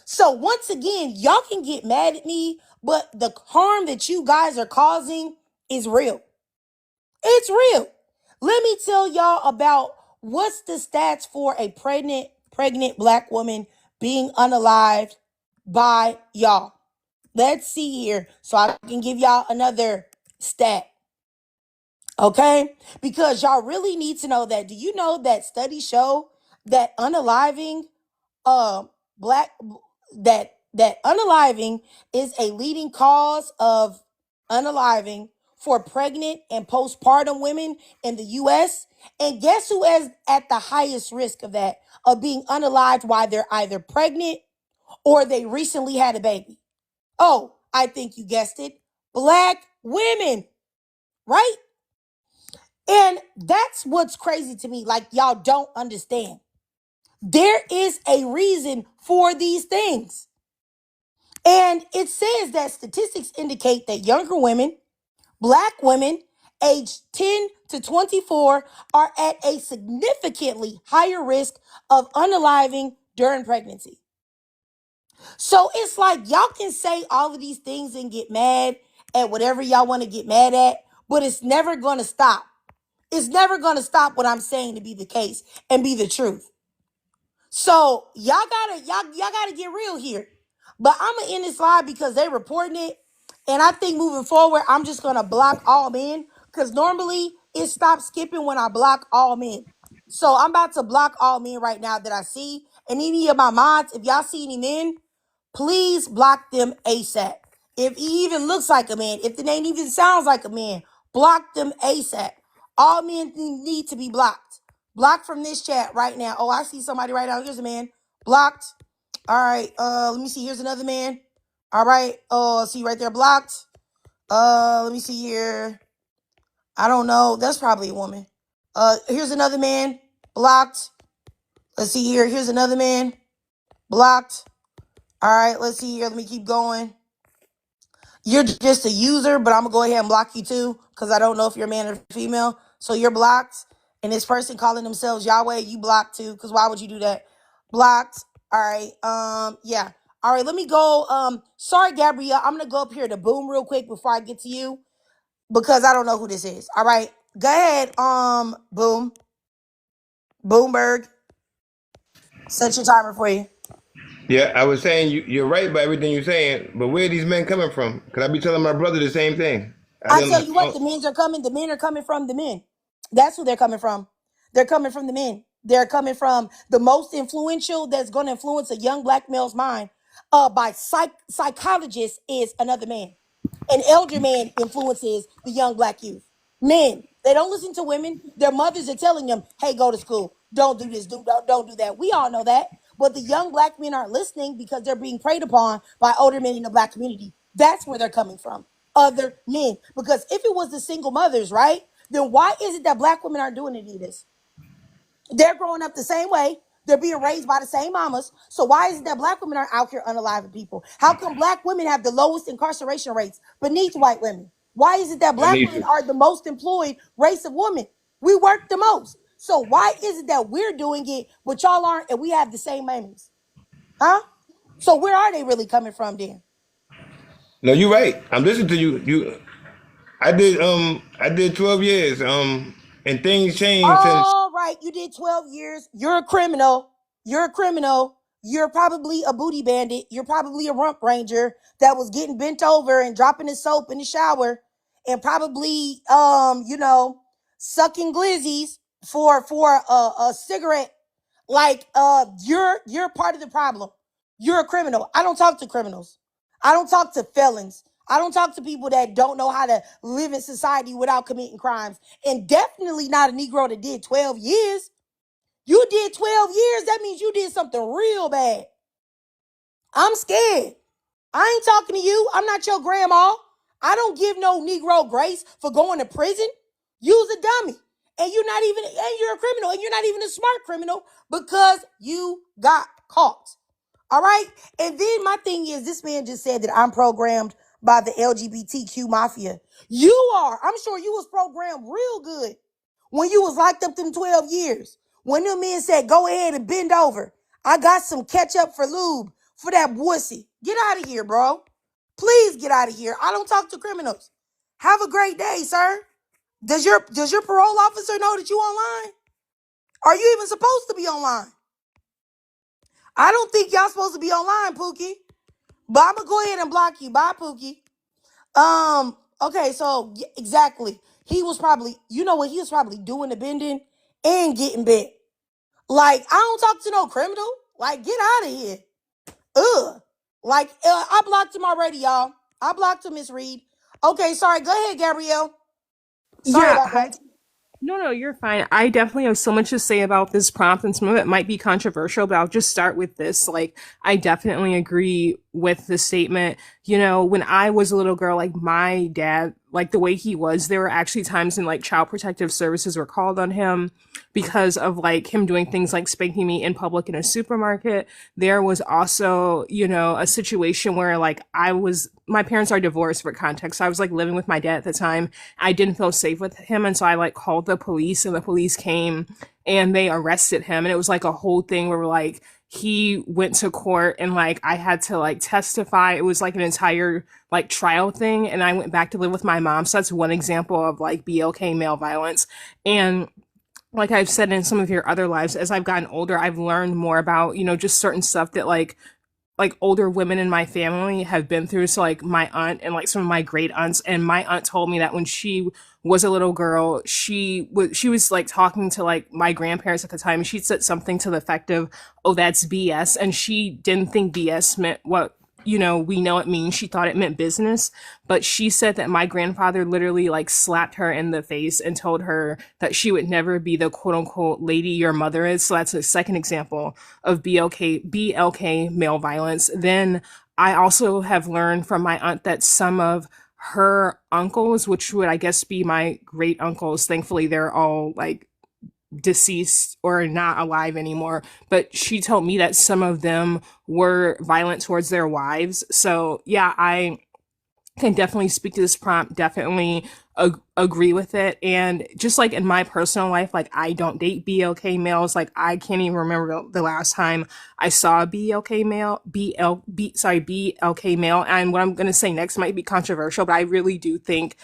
So once again, y'all can get mad at me, but the harm that you guys are causing is real. It's real. Let me tell y'all about what's the stats for a pregnant black woman being unalived by y'all. Let's see here so I can give y'all another stat. Okay? Because y'all really need to know that. Do you know that studies show that unaliving black that unaliving is a leading cause of unaliving for pregnant and postpartum women in the US? And guess who is at the highest risk of that, of being unalived while they're either pregnant or they recently had a baby? Oh, I think you guessed it. Black women, right? And that's what's crazy to me. Like, y'all don't understand. There is a reason for these things. And it says that statistics indicate that younger women, black women, aged 10 to 24, are at a significantly higher risk of unaliving during pregnancy. So it's like y'all can say all of these things and get mad at whatever y'all want to get mad at, but it's never going to stop. It's never going to stop what I'm saying to be the case and be the truth. So y'all gotta get real here. But I'm gonna end this live because they reporting it. And I think moving forward, I'm just gonna block all men. Because normally it stops skipping when I block all men. So I'm about to block all men right now that I see. And any of my mods, if y'all see any men, please block them ASAP. If he even looks like a man, if the name even sounds like a man, block them ASAP. All men need to be blocked. Blocked from this chat right now. Oh, I see somebody right now. Here's a man. Blocked. All right. Let me see. Here's another man. All right. See right there. Blocked. Let me see here. I don't know. That's probably a woman. Here's another man. Blocked. Let's see here. Here's another man. Blocked. All right. Let's see here. Let me keep going. You're just a user, but I'm going to go ahead and block you too because I don't know if you're a man or female. So you're blocked. And this person calling themselves Yahweh, you blocked too because why would you do that? Blocked. All right. Yeah. All right. Let me go. Sorry, Gabrielle. I'm going to go up here to Boom real quick before I get to you because I don't know who this is. All right. Go ahead. Boom. Boomberg. Set your timer for you. Yeah, I was saying you're right about everything you're saying, but where are these men coming from? Because I be telling my brother the same thing. I tell you what, the men are coming. The men are coming from the men. That's who they're coming from. They're coming from the men. They're coming from the most influential that's going to influence a young black male's mind by psychologists is another man. An elder man influences the young black youth. Men, they don't listen to women. Their mothers are telling them, hey, go to school. Don't do this. Don't do that. We all know that. But the young black men aren't listening because they're being preyed upon by older men in the black community. That's where they're coming from. Other men. Because if it was the single mothers, right, then why is it that black women aren't doing any of this? They're growing up the same way. They're being raised by the same mamas. So why is it that black women are out here unaliving people? How come black women have the lowest incarceration rates beneath white women? Why is it that black women are the most employed race of women? We work the most. So why is it that we're doing it, but y'all aren't, and we have the same aims? Huh? So where are they really coming from then? No, you're right. I'm listening to you. I did 12 years. And things changed since. All right, you did 12 years. You're a criminal. You're a criminal. You're probably a booty bandit. You're probably a rump ranger that was getting bent over and dropping his soap in the shower and probably, sucking glizzies for a cigarette. Like, you're part of the problem. You're a criminal. I don't talk to criminals. I don't talk to felons. I don't talk to people that don't know how to live in society without committing crimes. And definitely not a Negro that did 12 years. You did 12 years. That means you did something real bad. I'm scared. I ain't talking to you. I'm not your grandma. I don't give no Negro grace for going to prison. You's a dummy. And you're a criminal. And you're not even a smart criminal because you got caught. All right. And then my thing is, this man just said that I'm programmed by the LGBTQ mafia. You are. I'm sure you was programmed real good when you was locked up them 12 years. When them men said, go ahead and bend over. I got some ketchup for lube for that wussy. Get out of here, bro. Please get out of here. I don't talk to criminals. Have a great day, sir. Does your parole officer know that you online? Are you even supposed to be online? I don't think y'all supposed to be online, Pookie. But I'm gonna go ahead and block you. Bye, Pookie. Okay, so exactly. He was probably, you know what, he was probably doing the bending and getting bent. Like, I don't talk to no criminal. Like, get out of here. Ugh. Like, I blocked him already, y'all. I blocked him, Miss Reed. Okay, sorry. Go ahead, Gabrielle. Sorry Yeah, about that. no, you're fine. I definitely have so much to say about this prompt, and some of it might be controversial, but I'll just start with this. Like, I definitely agree with the statement. You know, when I was a little girl, like, my dad, like, the way he was, there were actually times when, like, child protective services were called on him because of, like, him doing things like spanking me in public in a supermarket. There was also, you know, a situation where, like, my parents are divorced, for context. So I was, like, living with my dad at the time. I didn't feel safe with him, and so I, like, called the police, and the police came and they arrested him. And it was, like, a whole thing where, like, he went to court and, like, I had to, like, testify. It was, like, an entire, like, trial thing, and I went back to live with my mom. So that's one example of, like, BLK male violence. And like I've said in some of your other lives, as I've gotten older, I've learned more about, you know, just certain stuff that, like older women in my family have been through. So, like, my aunt and, like, some of my great aunts, and my aunt told me that when she was a little girl, she was like talking to, like, my grandparents at the time, and she said something to the effect of, oh, that's BS. And she didn't think BS meant what, you know, we know it means. She thought it meant business. But she said that my grandfather literally, like, slapped her in the face and told her that she would never be the quote unquote lady your mother is. So that's a second example of BLK male violence. Then I also have learned from my aunt that some of her uncles, which would, I guess, be my great uncles, thankfully they're all, like, deceased or not alive anymore, but she told me that some of them were violent towards their wives. So yeah, I can definitely speak to this prompt, definitely agree with it. And just, like, in my personal life, like, I don't date BLK males. Like, I can't even remember the last time I saw a BLK male. And what I'm going to say next might be controversial, but I really do think,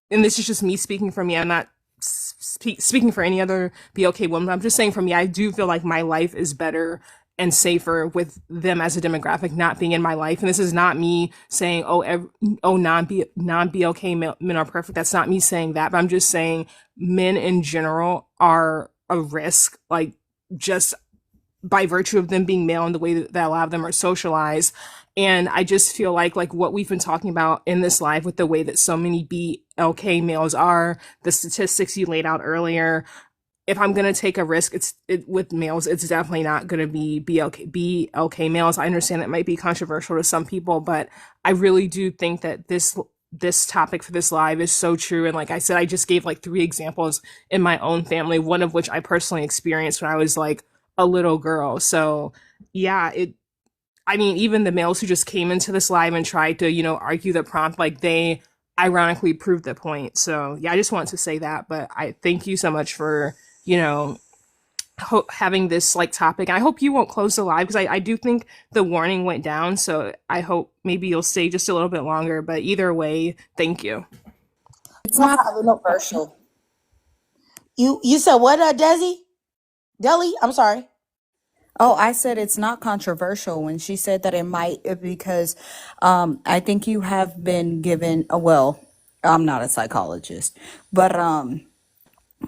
and this is just me speaking for me, I'm not speaking for any other BLK woman, I'm just saying for me, I do feel like my life is better and safer with them as a demographic not being in my life. And this is not me saying, non-BLK men are perfect. That's not me saying that, but I'm just saying men in general are a risk, like, just by virtue of them being male and the way that a lot of them are socialized. And I just feel like what we've been talking about in this live with the way that so many BLK males are, the statistics you laid out earlier, if I'm going to take a risk, with males, it's definitely not going to be BLK males. I understand it might be controversial to some people, but I really do think that this topic for this live is so true. And like I said, I just gave, like, 3 examples in my own family, one of which I personally experienced when I was, like, a little girl. So yeah, I mean, even the males who just came into this live and tried to, you know, argue the prompt, like, they ironically proved the point. So yeah, I just wanted to say that, but I thank you so much for you know, having this like topic. I hope you won't close the live because I do think the warning went down. So I hope maybe you'll stay just a little bit longer. But either way, thank you. It's No not problem. No problem. controversial. You said what, Desi? Deli? I'm sorry. Oh, I said it's not controversial when she said that it might because I think you have been given well, I'm not a psychologist, but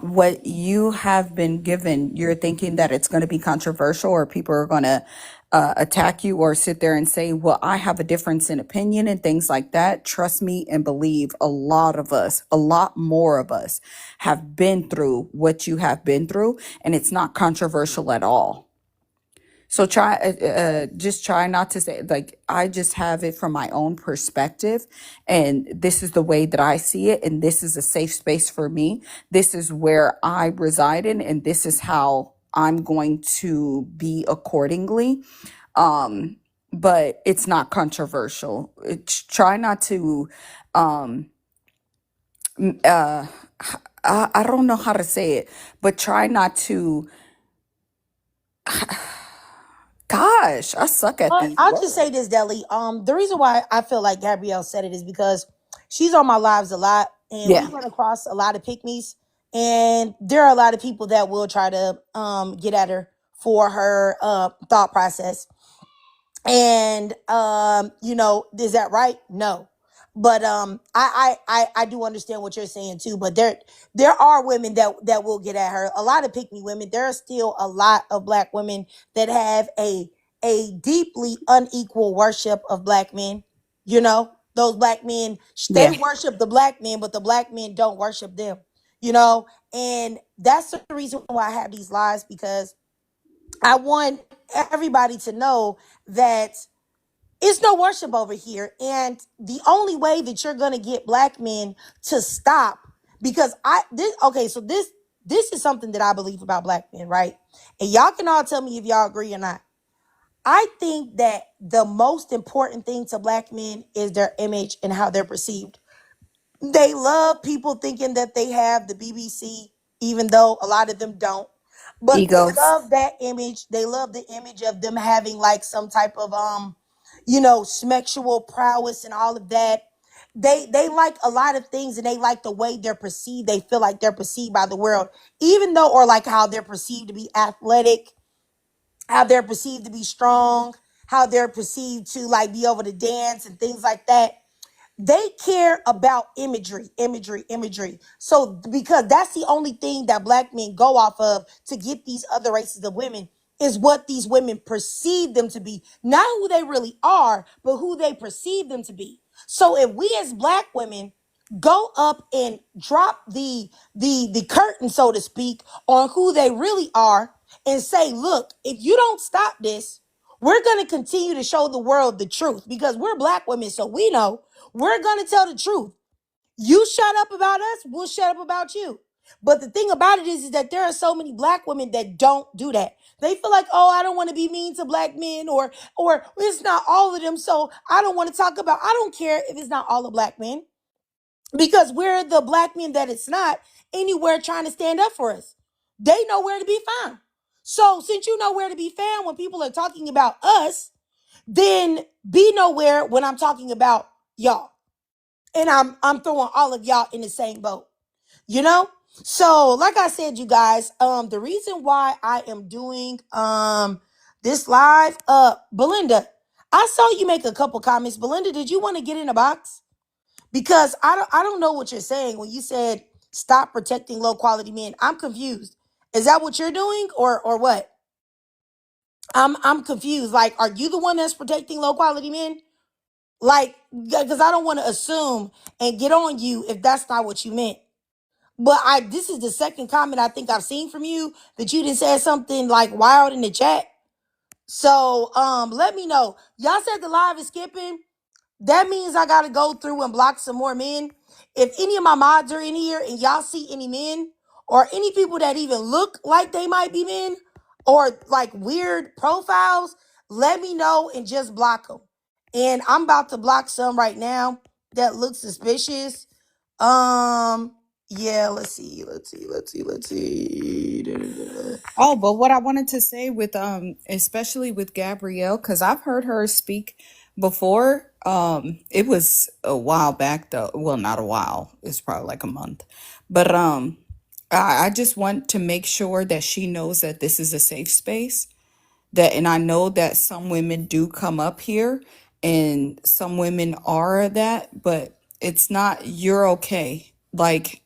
what you have been given, you're thinking that it's going to be controversial or people are going to attack you or sit there and say, well, I have a difference in opinion and things like that. Trust me and believe a lot of us, a lot more of us have been through what you have been through, and it's not controversial at all. So just try not to say, like, I just have it from my own perspective, and this is the way that I see it, and this is a safe space for me. This is where I reside in, and this is how I'm going to be accordingly. But it's not controversial. Try not to, I don't know how to say it, but try not to, gosh, I suck at these I'll just say words. this, Deli. The reason why I feel like Gabrielle said it is because she's on my lives a lot, and we Yeah. run across a lot of pygmies, and there are a lot of people that will try to get at her for her thought process. And is that right? No. But I do understand what you're saying too. But there are women that will get at her. A lot of pick me women. There are still a lot of black women that have a deeply unequal worship of black men. You know, those black men, they Yeah. worship the black men, but the black men don't worship them. You know, and that's the reason why I have these lies, because I want everybody to know that it's no worship over here. And the only way that you're going to get black men to stop, because this is something that I believe about black men, right? And y'all can all tell me if y'all agree or not. I think that the most important thing to black men is their image and how they're perceived. They love people thinking that they have the BBC, even though a lot of them don't. But they Egos. love that image. They love the image of them having like some type of sexual prowess and all of that. They like a lot of things, and they like the way they're perceived. They feel like they're perceived by the world, even though, or like how they're perceived to be athletic, how they're perceived to be strong, how they're perceived to like be able to dance and things like that. They care about imagery. So because that's the only thing that black men go off of to get these other races of women, is what these women perceive them to be. Not who they really are, but who they perceive them to be. So if we as black women go up and drop the curtain, so to speak, on who they really are, and say, look, if you don't stop this, we're going to continue to show the world the truth, because we're black women, so we know we're going to tell the truth. You shut up about us, we'll shut up about you. But the thing about it is that there are so many black women that don't do that. They feel like, oh, I don't want to be mean to black men, or it's not all of them, so I don't want to talk about. I don't care if it's not all the black men, because we're the black men that it's not anywhere trying to stand up for us. They know where to be found. So since you know where to be found when people are talking about us, then be nowhere when I'm talking about y'all. And I'm throwing all of y'all in the same boat. You know? So, like I said, you guys, the reason why I am doing this live, Belinda, I saw you make a couple comments. Belinda, did you want to get in a box? Because I don't know what you're saying when you said stop protecting low quality men. I'm confused. Is that what you're doing, or what? I'm confused. Like, are you the one that's protecting low quality men? Like, because I don't want to assume and get on you if that's not what you meant. But this is the second comment I think I've seen from you that you didn't say something like wild in the chat. So let me know. Y'all said the live is skipping. That means I gotta go through and block some more men. If any of my mods are in here and y'all see any men, or any people that even look like they might be men, or like weird profiles, let me know and just block them. And I'm about to block some right now that look suspicious. Yeah, let's see. Da-da-da-da. Oh, but what I wanted to say with especially with Gabrielle, because I've heard her speak before. It was a while back though. Well, not a while. It's probably like a month. But I just want to make sure that she knows that this is a safe space. That, and I know that some women do come up here and some women are that, but it's not, you're okay. Like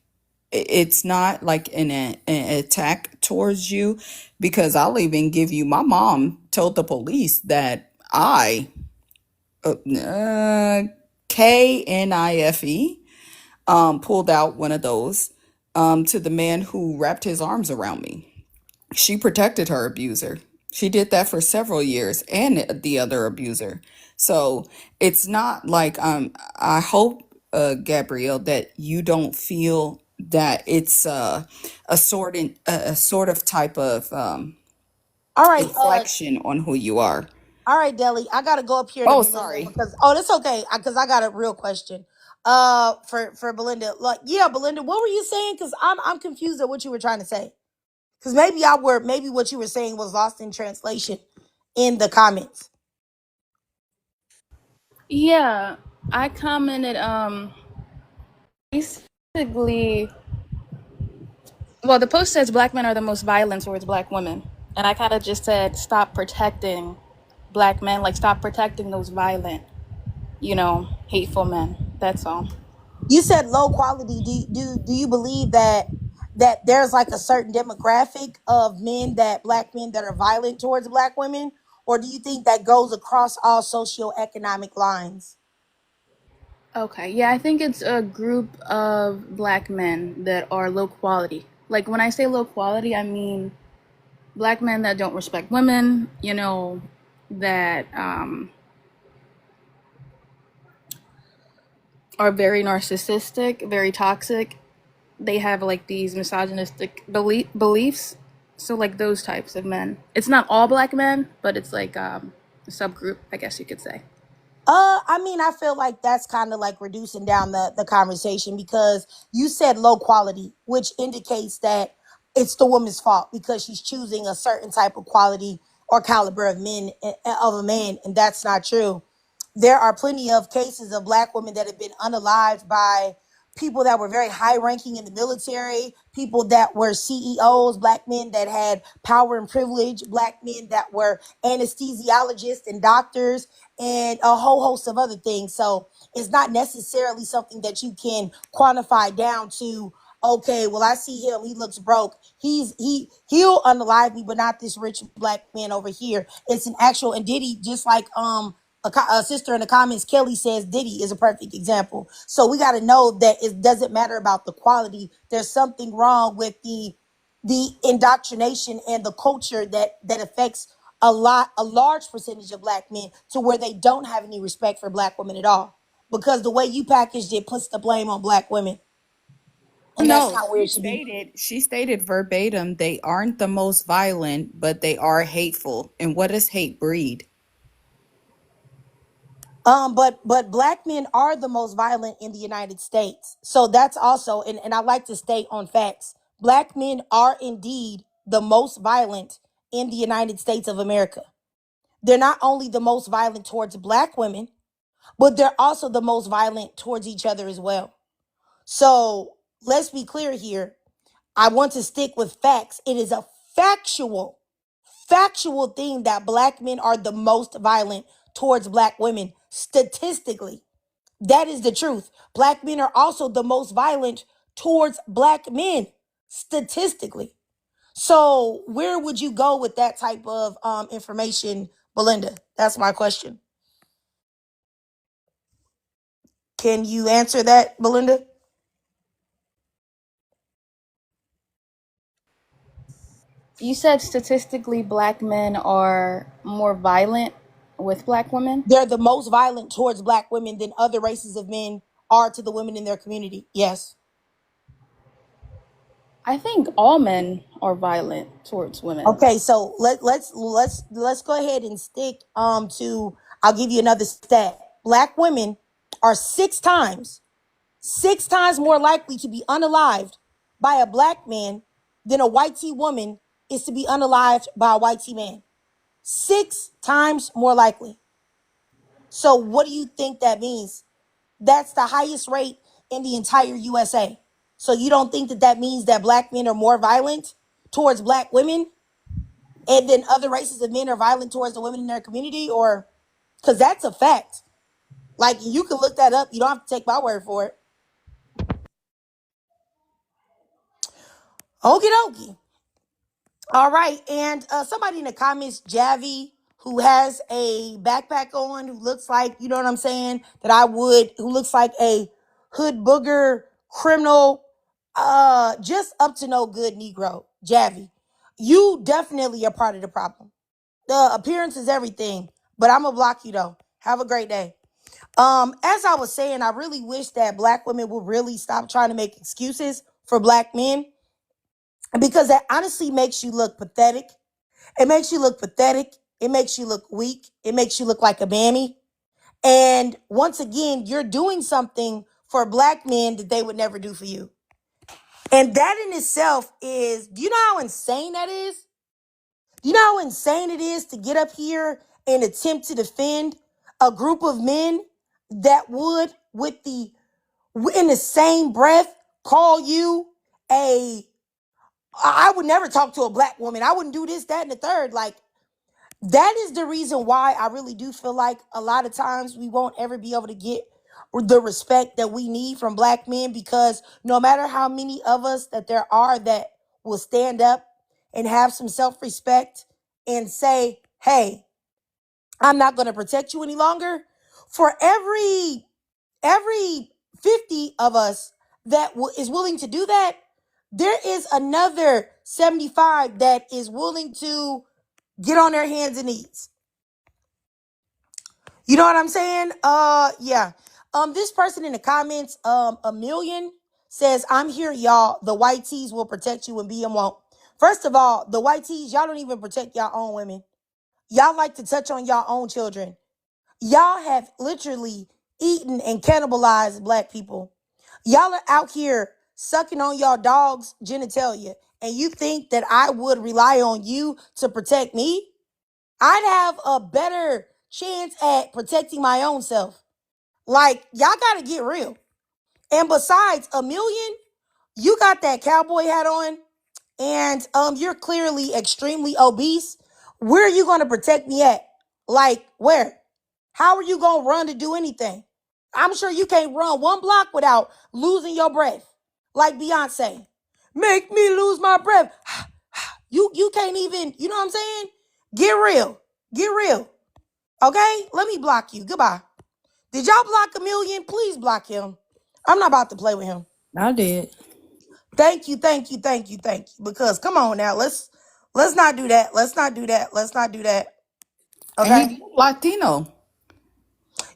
it's not like an attack towards you, because I'll even give you, my mom told the police that I KNIFE pulled out one of those to the man who wrapped his arms around me. She protected her abuser. She did that for several years, and the other abuser. So it's not like I hope, Gabrielle, that you don't feel that it's a sort of type of All right, inflection on who you are. all right, Deli. I gotta go up here to Oh, Belinda sorry. because that's okay. Because I got a real question. For Belinda, like, yeah, Belinda, what were you saying? Because I'm confused at what you were trying to say. Because maybe what you were saying was lost in translation in the comments. Yeah, I commented basically, well, the post says black men are the most violent towards black women. And I kind of just said stop protecting black men, like stop protecting those violent, hateful men. That's all. You said low quality. Do you believe that there's like a certain demographic of black men that are violent towards black women, or do you think that goes across all socioeconomic lines? Okay, yeah, I think it's a group of black men that are low quality. Like when I say low quality, I mean black men that don't respect women, that are very narcissistic, very toxic. They have like these misogynistic beliefs. So like those types of men. It's not all black men, but it's like a subgroup, I guess you could say. I mean, I feel like that's kind of like reducing down the conversation because you said low quality, which indicates that it's the woman's fault because she's choosing a certain type of quality or caliber of a man, and that's not true. There are plenty of cases of black women that have been unalived by people that were very high ranking in the military, people that were CEOs, black men that had power and privilege, black men that were anesthesiologists and doctors, and a whole host of other things. So it's not necessarily something that you can quantify down to, okay, well, I see him, he looks broke. He'll unalive me, but not this rich black man over here. It's an actual, and Diddy, just like a sister in the comments, Kelly says Diddy is a perfect example. So we got to know that it doesn't matter about the quality. There's something wrong with the indoctrination and the culture that affects a large percentage of black men to where they don't have any respect for black women at all. Because the way you packaged it puts the blame on black women. And that's No, not where it should be. she stated verbatim, they aren't the most violent, but they are hateful. And what does hate breed? But black men are the most violent in the United States. So that's also, and I like to state on facts. Black men are indeed the most violent in the United States of America. They're not only the most violent towards black women, but they're also the most violent towards each other as well. So let's be clear here. I want to stick with facts. It is a factual thing that black men are the most violent towards black women statistically. That is the truth. Black men are also the most violent towards black men statistically. So where would you go with that type of information, Belinda? That's my question. Can you answer that, Belinda? You said statistically black men are more violent with black women? They're the most violent towards black women than other races of men are to the women in their community. Yes. I think all men are violent towards women. Okay, so let's go ahead and stick to, I'll give you another stat. Black women are 6 times 6 times more likely to be unalived by a black man than a white T woman is to be unalived by a white T man. 6 times more likely. So what do you think that means? That's the highest rate in the entire USA. So you don't think that that means that black men are more violent towards black women, and then other races of men are violent towards the women in their community? Or, because that's a fact. Like, you can look that up. You don't have to take my word for it. Okie dokie. All right. And somebody in the comments, Javi, who has a backpack on, who looks like, you know what I'm saying, who looks like a hood booger criminal, just up to no good Negro. Javi, you definitely are part of the problem. The appearance is everything, but I'm gonna block you though. Have a great day. As I was saying, I really wish that black women would really stop trying to make excuses for black men, because that honestly makes you look pathetic. It makes you look pathetic. It makes you look weak. It makes you look like a mammy. And once again, you're doing something for black men that they would never do for you. And that in itself is, do you know how insane that is? Do you know how insane it is to get up here and attempt to defend a group of men that would, in the same breath, call you I would never talk to a black woman. I wouldn't do this, that, and the third. Like, that is the reason why I really do feel like a lot of times we won't ever be able to get the respect that we need from black men, because no matter how many of us that there are that will stand up and have some self-respect and say, hey, I'm not going to protect you any longer, for every 50 of us that is willing to do that, there is another 75 that is willing to get on their hands and knees. You know what I'm saying? Yeah. This person in the comments, a million, says, I'm here, y'all. The white tees will protect you and BM won't. First of all, the white tees, y'all don't even protect y'all own women. Y'all like to touch on y'all own children. Y'all have literally eaten and cannibalized black people. Y'all are out here sucking on y'all dog's genitalia, and you think that I would rely on you to protect me? I'd have a better chance at protecting my own self. Like, y'all gotta get real. And besides, a million, you got that cowboy hat on, and you're clearly extremely obese. Where are you gonna protect me at? Like, where? How are you gonna run to do anything? I'm sure you can't run one block without losing your breath. Like Beyonce. Make me lose my breath. You can't even, you know what I'm saying? Get real. Get real. Okay? Let me block you. Goodbye. Did y'all block a million? Please block him. I'm not about to play with him. I did. Thank you. Because come on now, let's not do that. Let's not do that. And Okay? he Latino.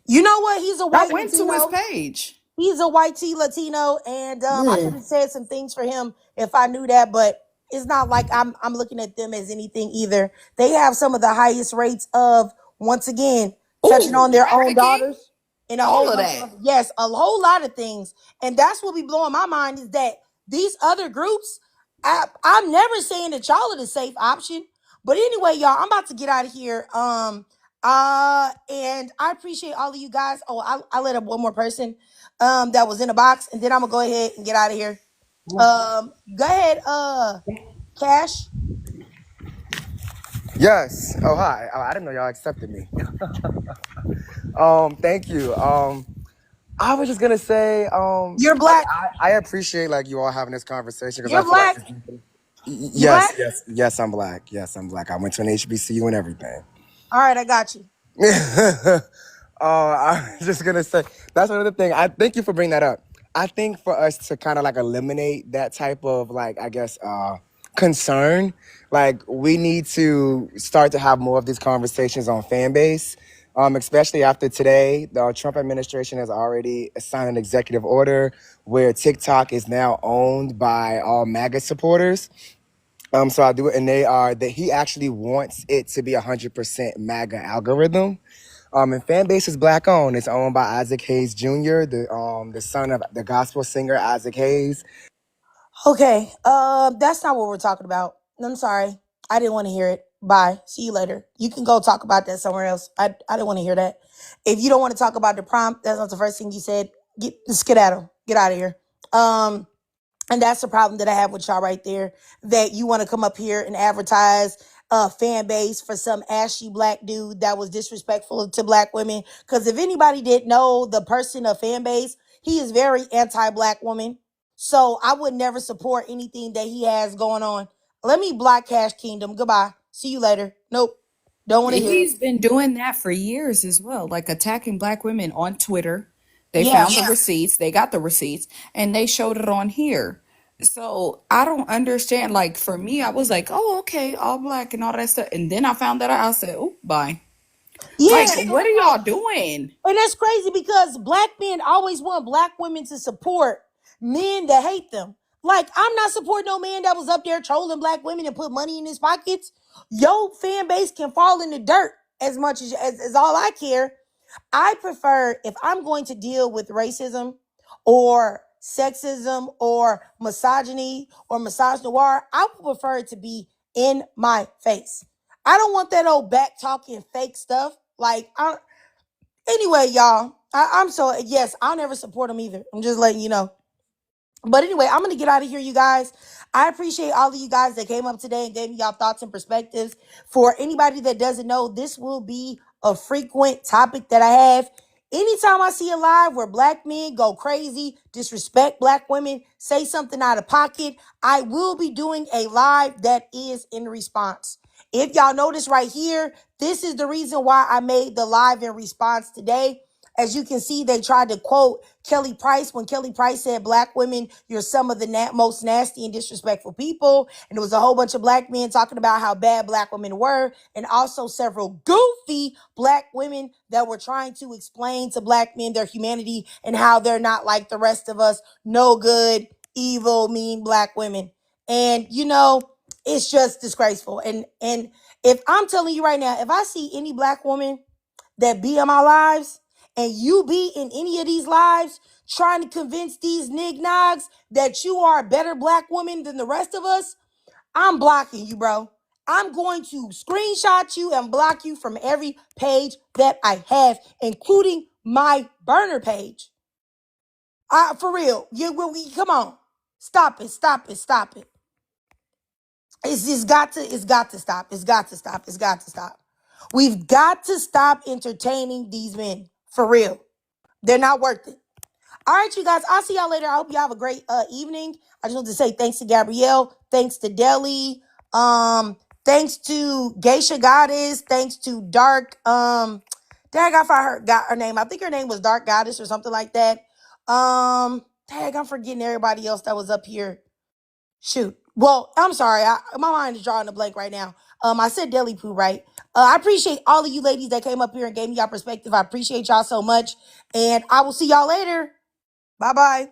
You know what? He's a I white went to his Latino. page. He's a white T Latino, and I Yeah. could have said some things for him if I knew that, but it's not like I'm looking at them as anything either. They have some of the highest rates of, once again, touching Ooh, on their own trafficking. daughters and a All whole of bunch that. of, yes, a whole lot of things. And that's what be blowing my mind, is that these other groups, I'm never saying that y'all are the safe option. But anyway, y'all, I'm about to get out of here. And I appreciate all of you guys. Oh, I let up one more person that was in the box, and then I'm gonna go ahead and get out of here. Go ahead, Cash. Yes. Oh, hi. Oh, I didn't know y'all accepted me. Thank you. I was just gonna say, You're black. I appreciate like you all having this conversation, because You're I feel like black. You yes, black? yes, I'm black. Yes, I'm black. I went to an HBCU and everything. All right, I got you. I was just gonna say, that's another thing. I thank you for bringing that up. I think for us to kind of like eliminate that type of like, I guess, concern, like we need to start to have more of these conversations on fan base. Especially after today, the Trump administration has already signed an executive order where TikTok is now owned by all MAGA supporters. So I do it, and that he actually wants it to be 100% MAGA algorithm. And fan base is black owned. It's owned by Isaac Hayes Jr., the son of the gospel singer Isaac Hayes. Okay, that's not what we're talking about. I'm sorry. I didn't want to hear it. Bye. See you later. You can go talk about that somewhere else. I didn't want to hear that. If you don't want to talk about the prompt, that's not the first thing you said. Get skedaddle. Get out of here. And that's the problem that I have with y'all right there. That you want to come up here and advertise a fan base for some ashy black dude that was disrespectful to black women. Because if anybody didn't know the person of fan base, he is very anti-black woman. So I would never support anything that he has going on. Let me block Cash Kingdom. Goodbye. See you later. Nope. Don't want to hear it. He's been doing that for years as well, like attacking black women on Twitter. They Yeah. found the receipts, they got the receipts, and they showed it on here. So I don't understand. Like for me, I was like, oh, okay, all black and all that stuff. And then I found that out. I said, oh, bye. Yeah. Like, what are y'all doing? And that's crazy because black men always want black women to support men that hate them. Like, I'm not supporting no man that was up there trolling black women and put money in his pockets. Your fan base can fall in the dirt as much as all I care. I prefer, if I'm going to deal with racism or sexism or misogyny or misogynoir, I would prefer it to be in my face. I don't want that old back talking fake stuff. Like, anyway, y'all, I'm so, yes, I'll never support them either. I'm just letting you know. But anyway, I'm going to get out of here, you guys. I appreciate all of you guys that came up today and gave me y'all thoughts and perspectives. For anybody that doesn't know, this will be a frequent topic that I have. Anytime I see a live where black men go crazy, disrespect black women, say something out of pocket, I will be doing a live that is in response. If y'all notice right here, this is the reason why I made the live in response today. As you can see, they tried to quote Kelly Price when Kelly Price said, black women, you're some of the most nasty and disrespectful people. And there was a whole bunch of black men talking about how bad black women were. And also several goofy black women that were trying to explain to black men their humanity and how they're not like the rest of us. No good, evil, mean black women. And, you know, it's just disgraceful. And if I'm telling you right now, if I see any black woman that be in my lives, and you be in any of these lives trying to convince these nignogs that you are a better black woman than the rest of us, I'm blocking you, bro. I'm going to screenshot you and block you from every page that I have, including my burner page. For real. Come on. Stop it. It's got to stop. We've got to stop entertaining these men. For real. They're not worth it. All right, you guys. I'll see y'all later. I hope you have a great evening. I just want to say thanks to Gabrielle. Thanks to Deli. Thanks to Geisha Goddess. Thanks to Dark. Dang, I forgot her name. I think her name was Dark Goddess or something like that. Dang, I'm forgetting everybody else that was up here. Shoot. Well, I'm sorry. My mind is drawing a blank right now. I said Deli Poo, right? I appreciate all of you ladies that came up here and gave me your perspective. I appreciate y'all so much. And I will see y'all later. Bye-bye.